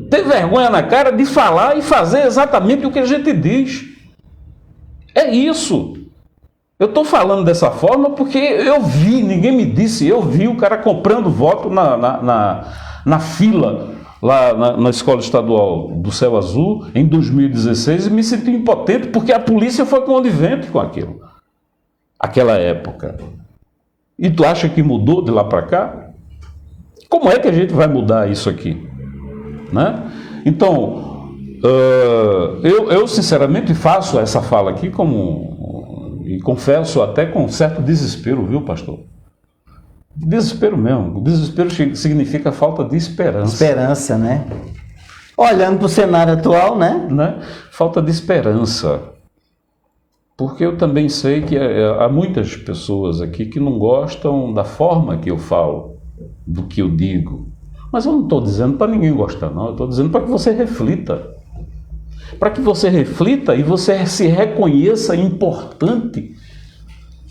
Speaker 2: Ter vergonha na cara de falar e fazer exatamente o que a gente diz. É isso. Eu estou falando dessa forma porque eu vi, ninguém me disse, eu vi o cara comprando voto na fila lá na Escola Estadual do Céu Azul, em 2016, e me senti impotente, porque a polícia foi conivente com aquilo, aquela época. E tu acha que mudou de lá para cá? Como é que a gente vai mudar isso aqui? Né? Então, eu sinceramente faço essa fala aqui e confesso até com certo desespero, viu, pastor? Desespero mesmo. Desespero significa falta de esperança.
Speaker 1: Esperança, né? Olhando para o cenário atual, né?
Speaker 2: Falta de esperança. Porque eu também sei que há muitas pessoas aqui que não gostam da forma que eu falo, do que eu digo. Mas eu não estou dizendo para ninguém gostar, não. Eu estou dizendo para que você reflita. Para que você reflita e você se reconheça importante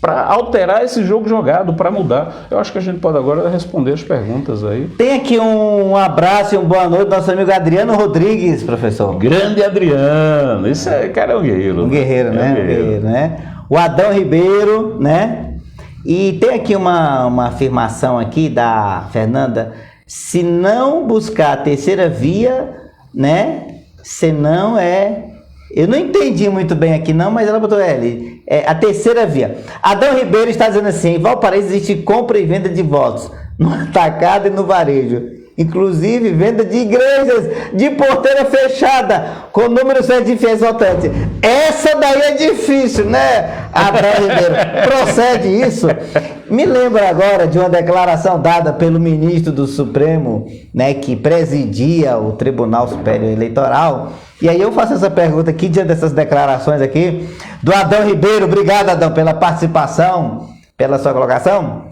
Speaker 2: para alterar esse jogo jogado, para mudar. Eu acho que a gente pode agora responder as perguntas aí.
Speaker 1: Tem aqui um abraço e uma boa noite do nosso amigo Adriano Rodrigues, professor.
Speaker 2: Grande Adriano, esse cara é um guerreiro.
Speaker 1: Um guerreiro, né? Um guerreiro, né? O Adão Ribeiro, né? E tem aqui uma afirmação aqui da Fernanda: se não buscar a terceira via, né? Senão eu não entendi muito bem aqui não, mas ela botou a terceira via. Adão Ribeiro está dizendo assim: em Valparaíso existe compra e venda de votos, no atacado e no varejo. Inclusive venda de igrejas de porteira fechada, com número certo de fiéis votantes. Essa daí é difícil, né, Adão Ribeiro? Procede isso? Me lembro agora de uma declaração dada pelo ministro do Supremo, né, que presidia o Tribunal Superior Eleitoral. E aí eu faço essa pergunta aqui, diante dessas declarações aqui, do Adão Ribeiro. Obrigado, Adão, pela participação, pela sua colocação.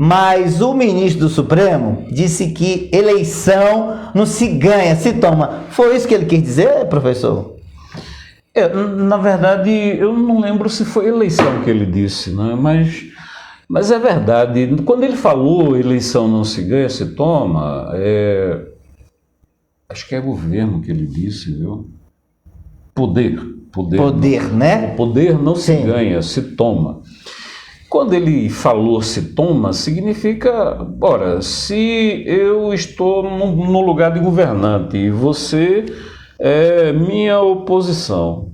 Speaker 1: Mas o ministro do Supremo disse que eleição não se ganha, se toma. Foi isso que ele quis dizer, professor?
Speaker 2: Na verdade, eu não lembro se foi eleição que ele disse, né? Mas é verdade. Quando ele falou eleição não se ganha, se toma, acho que é governo que ele disse, viu? Poder,
Speaker 1: né?
Speaker 2: O poder não se ganha, se toma. Quando ele falou se toma, significa, ora, se eu estou no lugar de governante e você é minha oposição,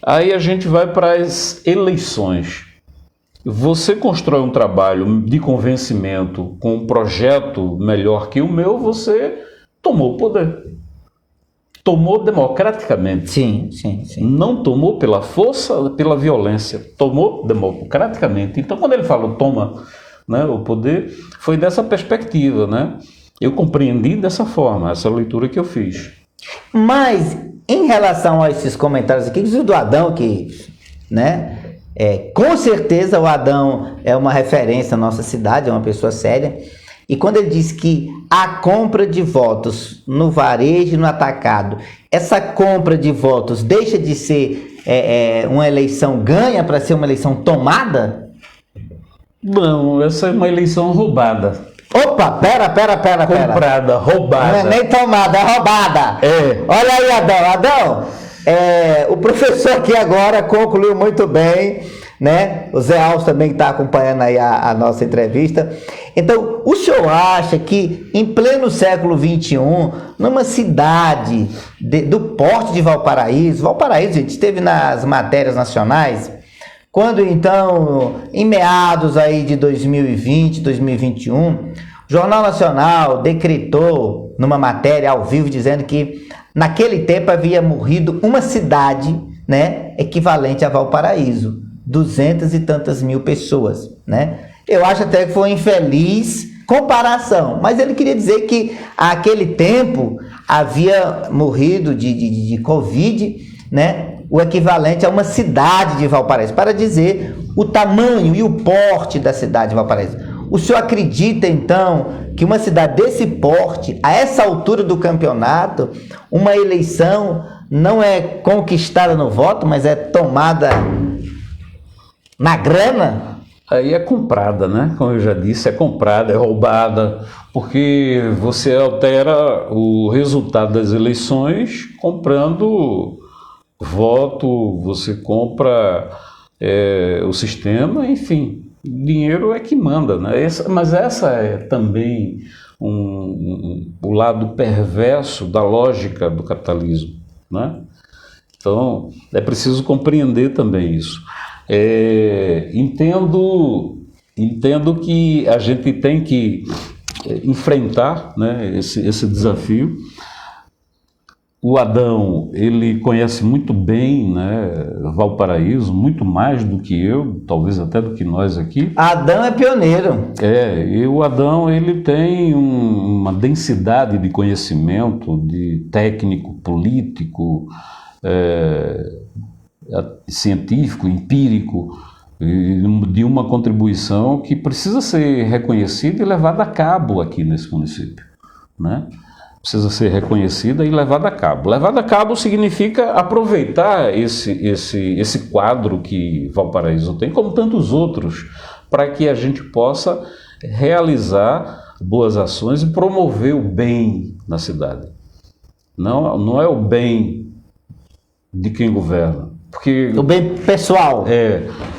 Speaker 2: aí a gente vai para as eleições. Você constrói um trabalho de convencimento com um projeto melhor que o meu, você tomou o poder. Tomou democraticamente.
Speaker 1: Sim.
Speaker 2: Não tomou pela força, pela violência. Tomou democraticamente. Então, quando ele falou toma, né, o poder, foi dessa perspectiva, né? Eu compreendi dessa forma, essa leitura que eu fiz.
Speaker 1: Mas, em relação a esses comentários aqui, do Adão, que, né, com certeza o Adão é uma referência na nossa cidade, é uma pessoa séria. E quando ele diz que a compra de votos no varejo e no atacado, essa compra de votos deixa de ser uma eleição ganha para ser uma eleição tomada?
Speaker 2: Não, essa é uma eleição roubada.
Speaker 1: Opa, pera.
Speaker 2: Comprada, roubada.
Speaker 1: Não é nem tomada, é roubada. Olha aí, Adão. O professor aqui agora concluiu muito bem, né? O Zé Alves também está acompanhando aí a nossa entrevista. Então, o senhor acha que em pleno século XXI, numa cidade do porte de Valparaíso, gente, esteve nas matérias nacionais, quando então, em meados aí de 2020, 2021, o Jornal Nacional decretou numa matéria ao vivo dizendo que naquele tempo havia morrido uma cidade, né, equivalente a Valparaíso, 200 e tantas mil pessoas, né? Eu acho até que foi infeliz comparação. Mas ele queria dizer que àquele tempo havia morrido de Covid, né? O equivalente a uma cidade de Valparaíso, para dizer o tamanho e o porte da cidade de Valparaíso. O senhor acredita, então, que uma cidade desse porte, a essa altura do campeonato, uma eleição não é conquistada no voto, mas é tomada na grana?
Speaker 2: Aí é comprada, né? Como eu já disse, é comprada, é roubada, porque você altera o resultado das eleições comprando voto, você compra o sistema, enfim, dinheiro é que manda, né? Mas essa é também o lado perverso da lógica do capitalismo, né? Então, é preciso compreender também isso. Entendo que a gente tem que enfrentar, né, esse desafio. O Adão, ele conhece muito bem, né, Valparaíso, muito mais do que eu, talvez até do que nós aqui.
Speaker 1: Adão é pioneiro.
Speaker 2: E o Adão, ele tem uma densidade de conhecimento, de técnico, político, científico, empírico, de uma contribuição que precisa ser reconhecida e levada a cabo aqui nesse município, né? Precisa ser reconhecida e levada a cabo. Levada a cabo significa aproveitar esse quadro que Valparaíso tem, como tantos outros, para que a gente possa realizar boas ações e promover o bem na cidade. Não é o bem de quem governa. Porque,
Speaker 1: o bem pessoal.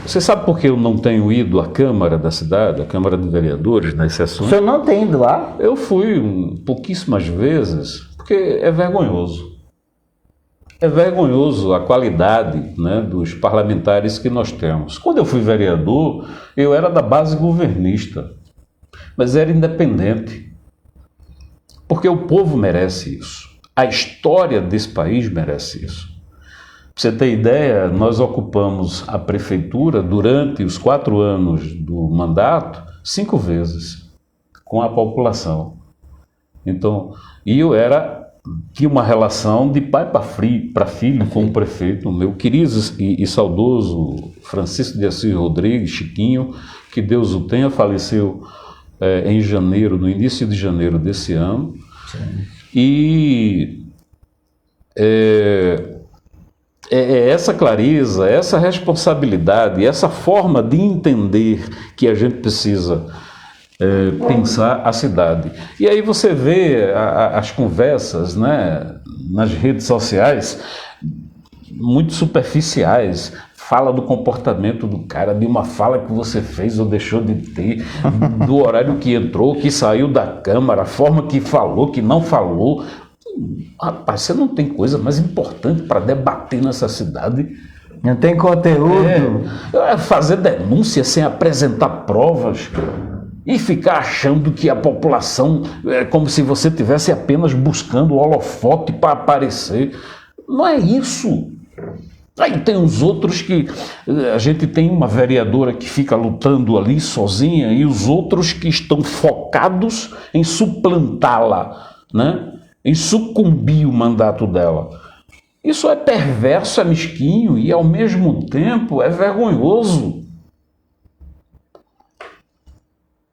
Speaker 2: Você sabe por que eu não tenho ido à Câmara da cidade, à Câmara de Vereadores, nas sessões?
Speaker 1: O senhor não tem ido lá?
Speaker 2: Eu fui pouquíssimas vezes, porque é vergonhoso. É vergonhoso a qualidade, né, dos parlamentares que nós temos. Quando eu fui vereador, eu era da base governista, mas era independente. Porque o povo merece isso. A história desse país merece isso. Pra você ter ideia, nós ocupamos a prefeitura durante os 4 anos do mandato 5 vezes com a população. Então, eu tinha uma relação de pai para filho com o prefeito, meu querido e saudoso Francisco de Assis Rodrigues, Chiquinho, que Deus o tenha, faleceu em janeiro, no início de janeiro desse ano. Sim. E essa clareza, essa responsabilidade, essa forma de entender que a gente precisa pensar a cidade. E aí você vê as conversas, né, nas redes sociais, muito superficiais, fala do comportamento do cara, de uma fala que você fez ou deixou de ter, do horário que entrou, que saiu da Câmara, a forma que falou, que não falou. Rapaz, você não tem coisa mais importante para debater nessa cidade?
Speaker 1: Não tem conteúdo?
Speaker 2: Fazer denúncia sem apresentar provas e ficar achando que a população é como se você estivesse apenas buscando o holofote para aparecer. Não é isso. Aí tem os outros que a gente tem uma vereadora que fica lutando ali sozinha e os outros que estão focados em suplantá-la, né? Em sucumbir o mandato dela. Isso é perverso, é mesquinho e, ao mesmo tempo, é vergonhoso.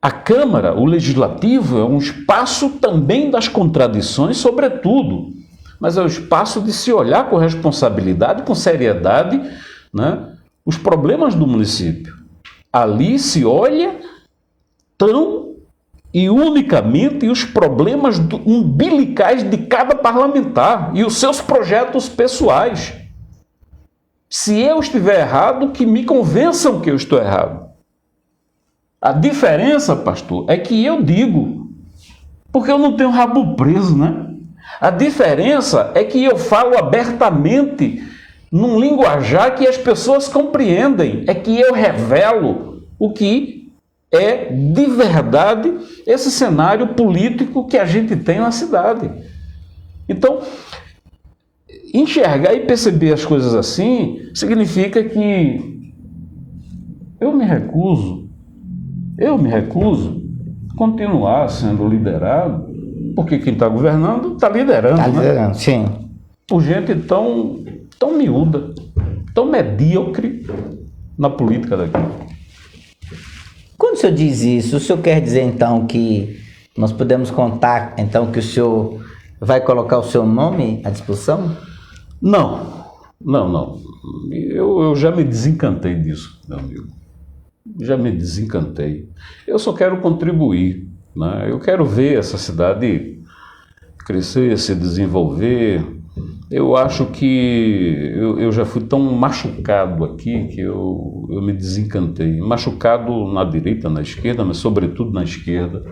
Speaker 2: A Câmara, o Legislativo, é um espaço também das contradições, sobretudo, mas é o espaço de se olhar com responsabilidade, com seriedade, né, os problemas do município. Ali se olha tão e unicamente os problemas umbilicais de cada parlamentar e os seus projetos pessoais. Se eu estiver errado, que me convençam que eu estou errado. A diferença, pastor, é que eu digo, porque eu não tenho rabo preso, né? A diferença é que eu falo abertamente, num linguajar que as pessoas compreendem, é que eu revelo o que é de verdade esse cenário político que a gente tem na cidade. Então, enxergar e perceber as coisas assim significa que eu me recuso continuar sendo liderado, porque quem está governando está liderando,
Speaker 1: Está
Speaker 2: né?
Speaker 1: liderando, sim.
Speaker 2: Por gente tão miúda, tão medíocre na política daqui.
Speaker 1: Quando o senhor diz isso, o senhor quer dizer então que nós podemos contar então que o senhor vai colocar o seu nome à disposição?
Speaker 2: Não. Eu já me desencantei disso, meu amigo. Já me desencantei. Eu só quero contribuir, né? Eu quero ver essa cidade crescer, se desenvolver. Eu acho que eu já fui tão machucado aqui que eu me desencantei. Machucado na direita, na esquerda, mas sobretudo na esquerda,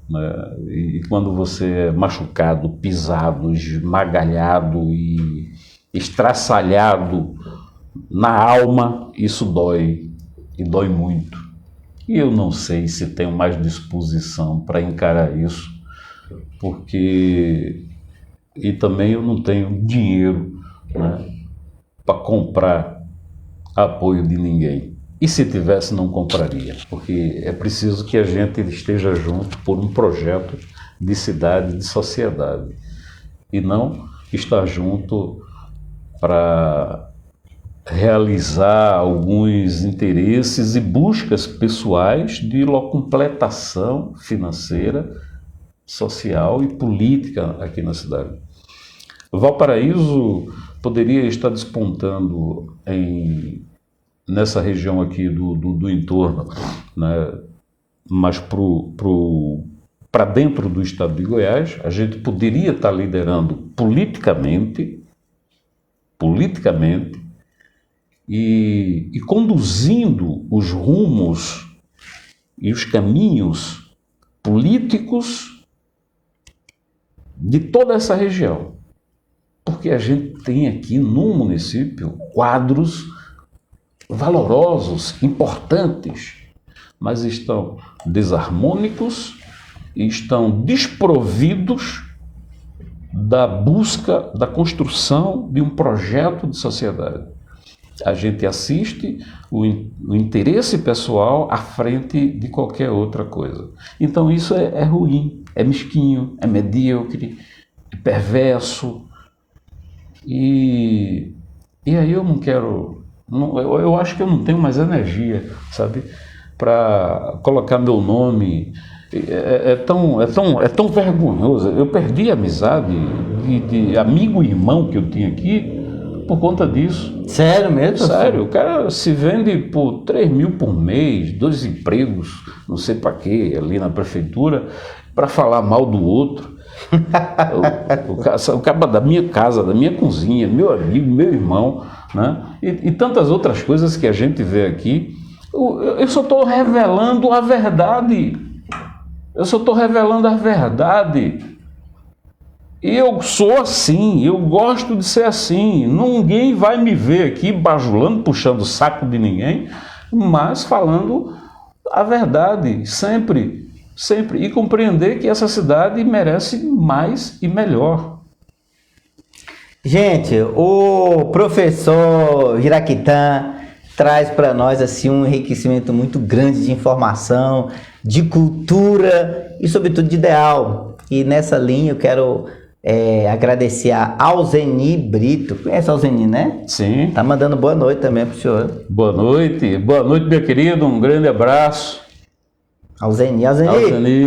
Speaker 2: né? E quando você é machucado, pisado, esmagalhado e estraçalhado na alma, isso dói, e dói muito. E eu não sei se tenho mais disposição para encarar isso, porque... E também eu não tenho dinheiro, né, para comprar apoio de ninguém. E se tivesse, não compraria, porque é preciso que a gente esteja junto por um projeto de cidade, de sociedade, e não estar junto para realizar alguns interesses e buscas pessoais de completação financeira, social e política aqui na cidade. Valparaíso poderia estar despontando nessa região aqui do entorno, né? Mas para dentro do estado de Goiás, a gente poderia estar liderando politicamente e conduzindo os rumos e os caminhos políticos de toda essa região. Porque a gente tem aqui no município quadros valorosos, importantes, mas estão desarmônicos e estão desprovidos da busca, da construção de um projeto de sociedade. A gente assiste o interesse pessoal à frente de qualquer outra coisa. Então isso é ruim, é mesquinho, é medíocre, é perverso. E aí eu não quero... eu acho que eu não tenho mais energia, sabe, para colocar meu nome. É tão vergonhoso. Eu perdi a amizade de amigo e irmão que eu tinha aqui por conta disso.
Speaker 1: Sério mesmo?
Speaker 2: Sério, o cara se vende por 3 mil por mês, 2 empregos, não sei para quê, ali na prefeitura, para falar mal do outro. O cara da minha casa, da minha cozinha, meu amigo, meu irmão, né? E tantas outras coisas que a gente vê aqui. Eu só estou revelando a verdade. E eu sou assim, eu gosto de ser assim. Ninguém vai me ver aqui bajulando, puxando o saco de ninguém, mas falando a verdade, sempre. E compreender que essa cidade merece mais e melhor.
Speaker 1: Gente, o professor Iraquitã traz para nós assim um enriquecimento muito grande de informação, de cultura e sobretudo de ideal. E nessa linha eu quero agradecer a Alzeni Brito. Conhece a Alzeni, né?
Speaker 2: Sim.
Speaker 1: Tá mandando boa noite também pro senhor.
Speaker 2: Boa noite, meu querido, um grande abraço.
Speaker 1: Alzeni,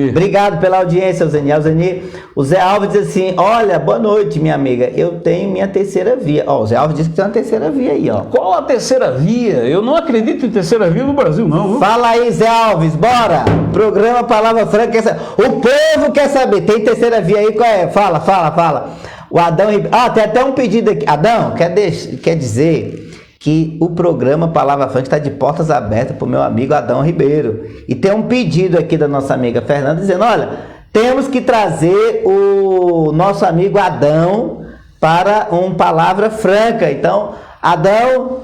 Speaker 1: obrigado pela audiência, Alzeni. O Zé Alves diz assim: olha, boa noite, minha amiga, eu tenho minha terceira via. Ó, o Zé Alves disse que tem uma terceira via aí, ó.
Speaker 2: Qual a terceira via? Eu não acredito em terceira via no Brasil, não. Viu?
Speaker 1: Fala aí, Zé Alves, bora! Programa Palavra Franca. O povo quer saber, tem terceira via aí? Qual é? Fala. O Adão... tem até um pedido aqui. Adão, quer dizer que o programa Palavra Franca está de portas abertas para o meu amigo Adão Ribeiro. E tem um pedido aqui da nossa amiga Fernanda dizendo: olha, temos que trazer o nosso amigo Adão para um Palavra Franca. Então, Adão,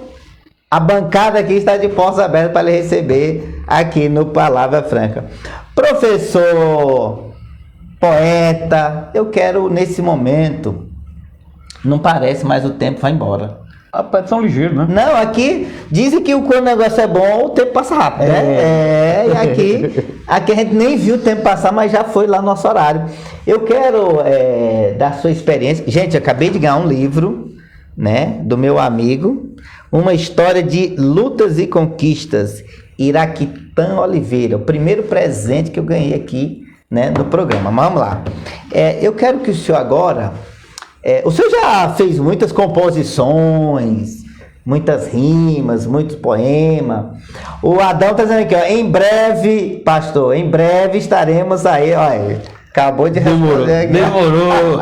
Speaker 1: a bancada aqui está de portas abertas para lhe receber aqui no Palavra Franca. Professor, poeta, eu quero nesse momento, não parece, mas o tempo vai embora.
Speaker 2: Rapaz, tão ligeiro, né?
Speaker 1: Não, aqui dizem que quando o negócio é bom, o tempo passa rápido, né? E aqui a gente nem viu o tempo passar, mas já foi lá no nosso horário. Eu quero dar sua experiência. Gente, eu acabei de ganhar um livro, né, do meu amigo, uma história de lutas e conquistas, Iraquitã Oliveira, o primeiro presente que eu ganhei aqui, né, no programa. Mas vamos lá. Eu quero que o senhor agora... o senhor já fez muitas composições, muitas rimas, muitos poemas. O Adão está dizendo aqui, ó, em breve, pastor, em breve estaremos aí, olha, acabou de responder aqui.
Speaker 2: Demorou.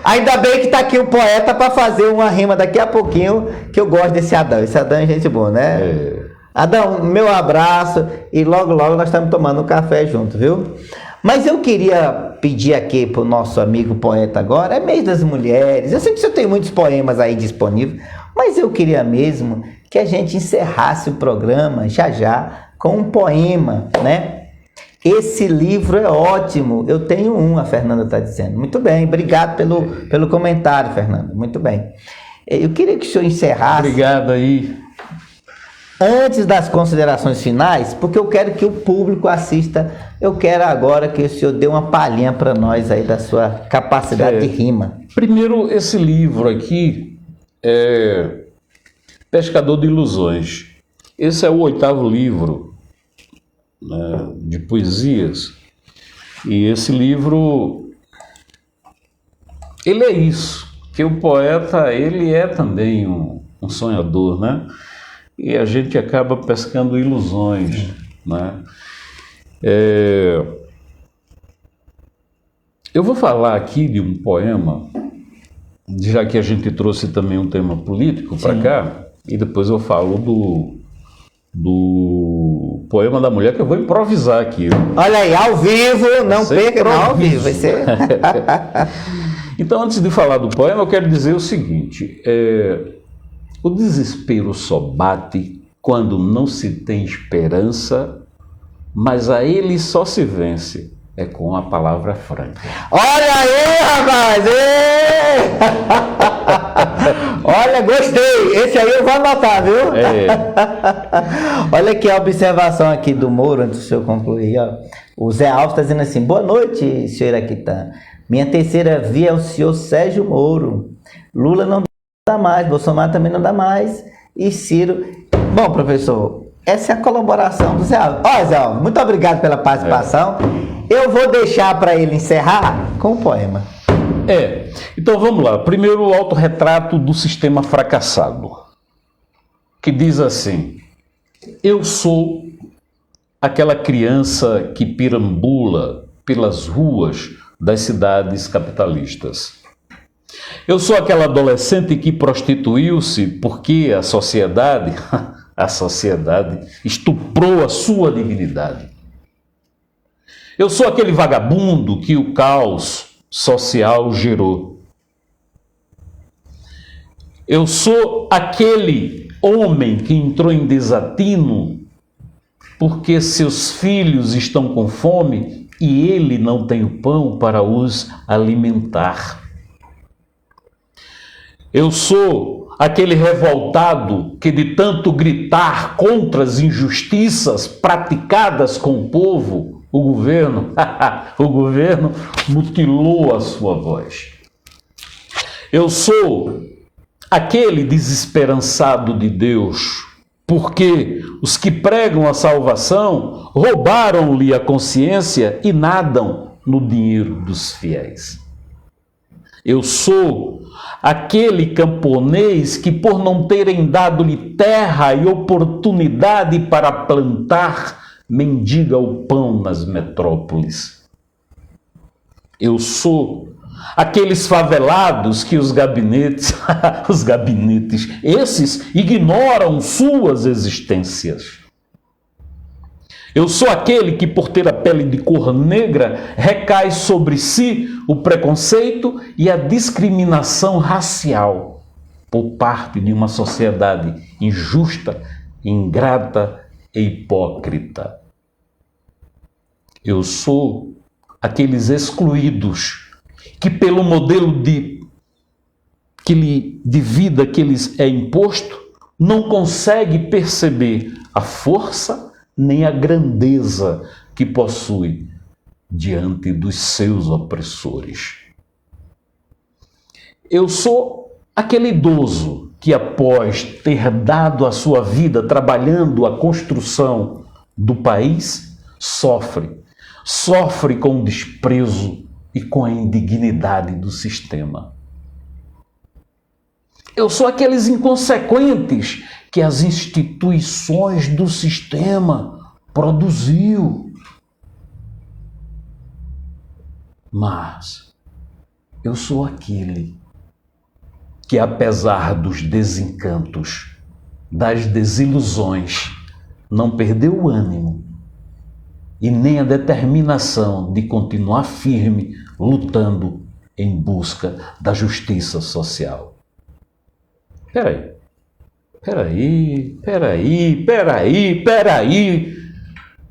Speaker 1: Ainda bem que está aqui o poeta para fazer uma rima daqui a pouquinho, que eu gosto desse Adão. Esse Adão é gente boa, né? Adão, meu abraço e logo, logo nós estamos tomando um café junto, viu? Mas eu queria pedir aqui para o nosso amigo poeta agora, é mês das mulheres, eu sei que você tem muitos poemas aí disponíveis, mas eu queria mesmo que a gente encerrasse o programa já com um poema, né? Esse livro é ótimo, eu tenho um, a Fernanda está dizendo. Muito bem, obrigado pelo comentário, Fernanda, muito bem. Eu queria que o senhor encerrasse...
Speaker 2: Obrigado aí.
Speaker 1: Antes das considerações finais, porque eu quero que o público assista, eu quero agora que o senhor dê uma palhinha para nós aí da sua capacidade de rima.
Speaker 2: Primeiro, esse livro aqui é Pescador de Ilusões. Esse é o 8º livro, né, de poesias. E esse livro, ele é isso, que o poeta, ele é também um sonhador, né? E a gente acaba pescando ilusões, né? Eu vou falar aqui de um poema, já que a gente trouxe também um tema político para cá, e depois eu falo do poema da mulher, que eu vou improvisar aqui.
Speaker 1: Olha aí, ao vivo, não perca, não, ao vivo, vai ser...
Speaker 2: Então, antes de falar do poema, eu quero dizer o seguinte... O desespero só bate quando não se tem esperança, mas a ele só se vence com a palavra franca.
Speaker 1: Olha aí, rapaz! Olha, gostei! Esse aí eu vou anotar, viu? Olha aqui a observação aqui do Moro, antes do senhor concluir. Ó. O Zé Alves está dizendo assim, boa noite, senhor Iraquitã. Minha terceira via é o senhor Sérgio Moro. Lula não dá mais, Bolsonaro também não dá mais, e Ciro... Bom, professor, essa é a colaboração do Zé Alves. Ó, Zé Alves, muito obrigado pela participação. Eu vou deixar para ele encerrar com o poema.
Speaker 2: Então vamos lá. Primeiro, o autorretrato do sistema fracassado, que diz assim: eu sou aquela criança que perambula pelas ruas das cidades capitalistas. Eu sou aquela adolescente que prostituiu-se porque a sociedade estuprou a sua dignidade. Eu sou aquele vagabundo que o caos social gerou. Eu sou aquele homem que entrou em desatino porque seus filhos estão com fome e ele não tem o pão para os alimentar. Eu sou aquele revoltado que, de tanto gritar contra as injustiças praticadas com o povo, o governo mutilou a sua voz. Eu sou aquele desesperançado de Deus, porque os que pregam a salvação roubaram-lhe a consciência e nadam no dinheiro dos fiéis. Eu sou aquele camponês que, por não terem dado-lhe terra e oportunidade para plantar, mendiga o pão nas metrópoles. Eu sou aqueles favelados que os gabinetes, esses ignoram suas existências. Eu sou aquele que, por ter a pele de cor negra, recai sobre si o preconceito e a discriminação racial por parte de uma sociedade injusta, ingrata e hipócrita. Eu sou aqueles excluídos que, pelo modelo de vida que lhes é imposto, não consegue perceber a força nem a grandeza que possui diante dos seus opressores. Eu sou aquele idoso que, após ter dado a sua vida trabalhando a construção do país, sofre com o desprezo e com a indignidade do sistema. Eu sou aqueles inconsequentes que as instituições do sistema produziu. Mas eu sou aquele que, apesar dos desencantos, das desilusões, não perdeu o ânimo e nem a determinação de continuar firme, lutando em busca da justiça social. Peraí.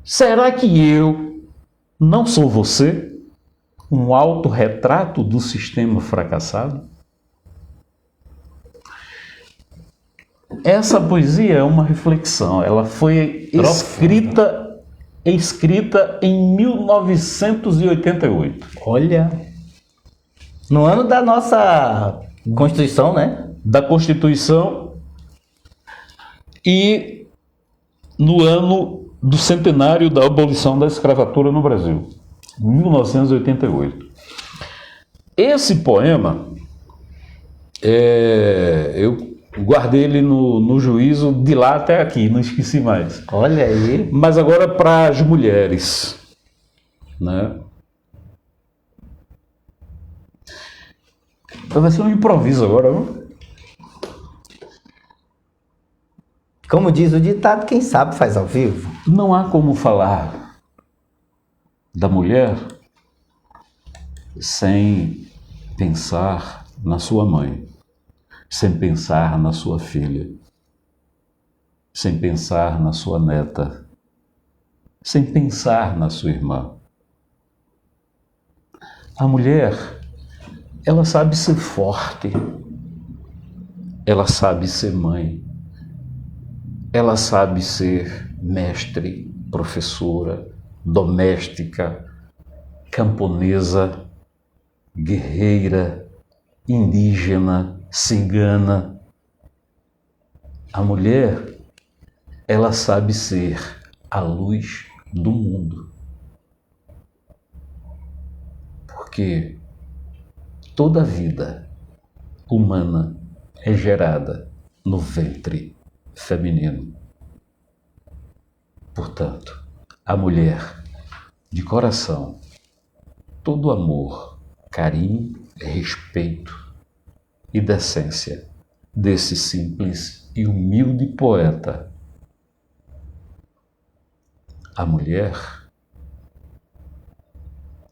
Speaker 2: Será que eu não sou você? Um autorretrato do sistema fracassado? Essa poesia é uma reflexão. Ela foi escrita em 1988.
Speaker 1: Olha, no ano da nossa Constituição, né?
Speaker 2: Da Constituição e no ano do centenário da abolição da escravatura no Brasil, 1988. Esse poema, eu guardei ele no juízo de lá até aqui, não esqueci mais.
Speaker 1: Olha aí.
Speaker 2: Mas agora para as mulheres, né? Então vai ser um improviso agora, viu?
Speaker 1: Como diz o ditado, quem sabe faz ao vivo.
Speaker 2: Não há como falar da mulher sem pensar na sua mãe, sem pensar na sua filha, sem pensar na sua neta, sem pensar na sua irmã. A mulher, ela sabe ser forte, ela sabe ser mãe, ela sabe ser mestre, professora, doméstica, camponesa, guerreira, indígena, cigana. A mulher, ela sabe ser a luz do mundo. Porque toda a vida humana é gerada no ventre feminino. Portanto, a mulher, de coração, todo amor, carinho, respeito e decência desse simples e humilde poeta. A mulher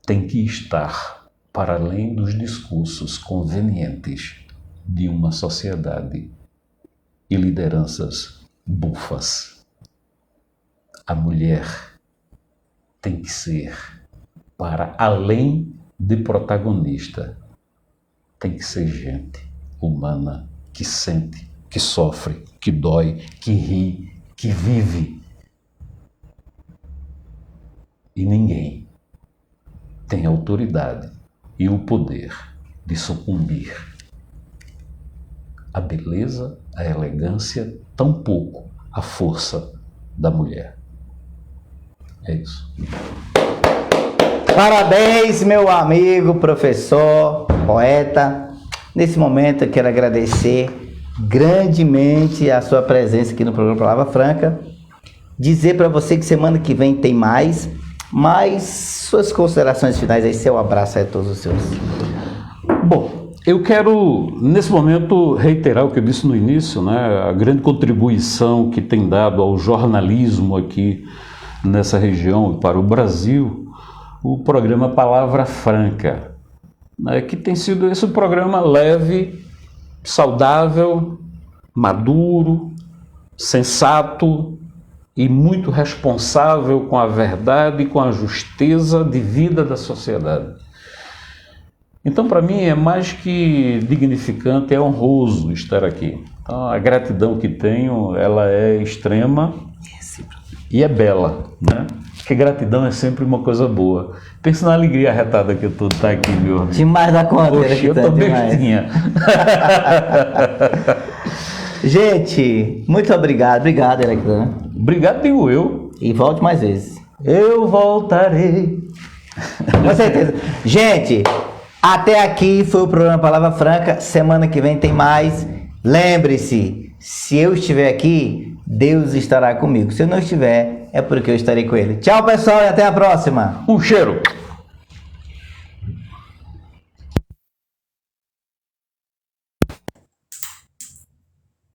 Speaker 2: tem que estar para além dos discursos convenientes de uma sociedade e lideranças bufas. A mulher tem que ser para além de protagonista, tem que ser gente humana que sente, que sofre, que dói, que ri, que vive. E ninguém tem autoridade e o poder de sucumbir à beleza, à elegância, tampouco à força da mulher. É isso.
Speaker 1: Parabéns, meu amigo, professor, poeta. Nesse momento eu quero agradecer grandemente a sua presença aqui no programa Palavra Franca. Dizer para você que semana que vem tem mais, mas suas considerações finais aí, seu abraço aí a todos os seus.
Speaker 2: Bom, eu quero, nesse momento, reiterar o que eu disse no início, né? A grande contribuição que tem dado ao jornalismo aqui nessa região e para o Brasil, o programa Palavra Franca, né? Que tem sido esse programa leve, saudável, maduro, sensato e muito responsável com a verdade e com a justeza de vida da sociedade. Então, para mim, é mais que dignificante, é honroso estar aqui. Então, a gratidão que tenho, ela é extrema e é bela, né? Porque gratidão é sempre uma coisa boa. Pensa na alegria arretada que eu tô de estar aqui, meu amigo.
Speaker 1: Demais da conta.
Speaker 2: Poxa, eu tô bestinha.
Speaker 1: Gente, muito obrigado. Obrigado, Heraclian.
Speaker 2: Obrigado, digo eu.
Speaker 1: E volte mais vezes.
Speaker 2: Eu voltarei.
Speaker 1: Com certeza. Gente, até aqui foi o programa Palavra Franca. Semana que vem tem mais. Lembre-se, se eu estiver aqui, Deus estará comigo. Se eu não estiver, é porque eu estarei com ele. Tchau, pessoal, e até a próxima.
Speaker 2: Um cheiro.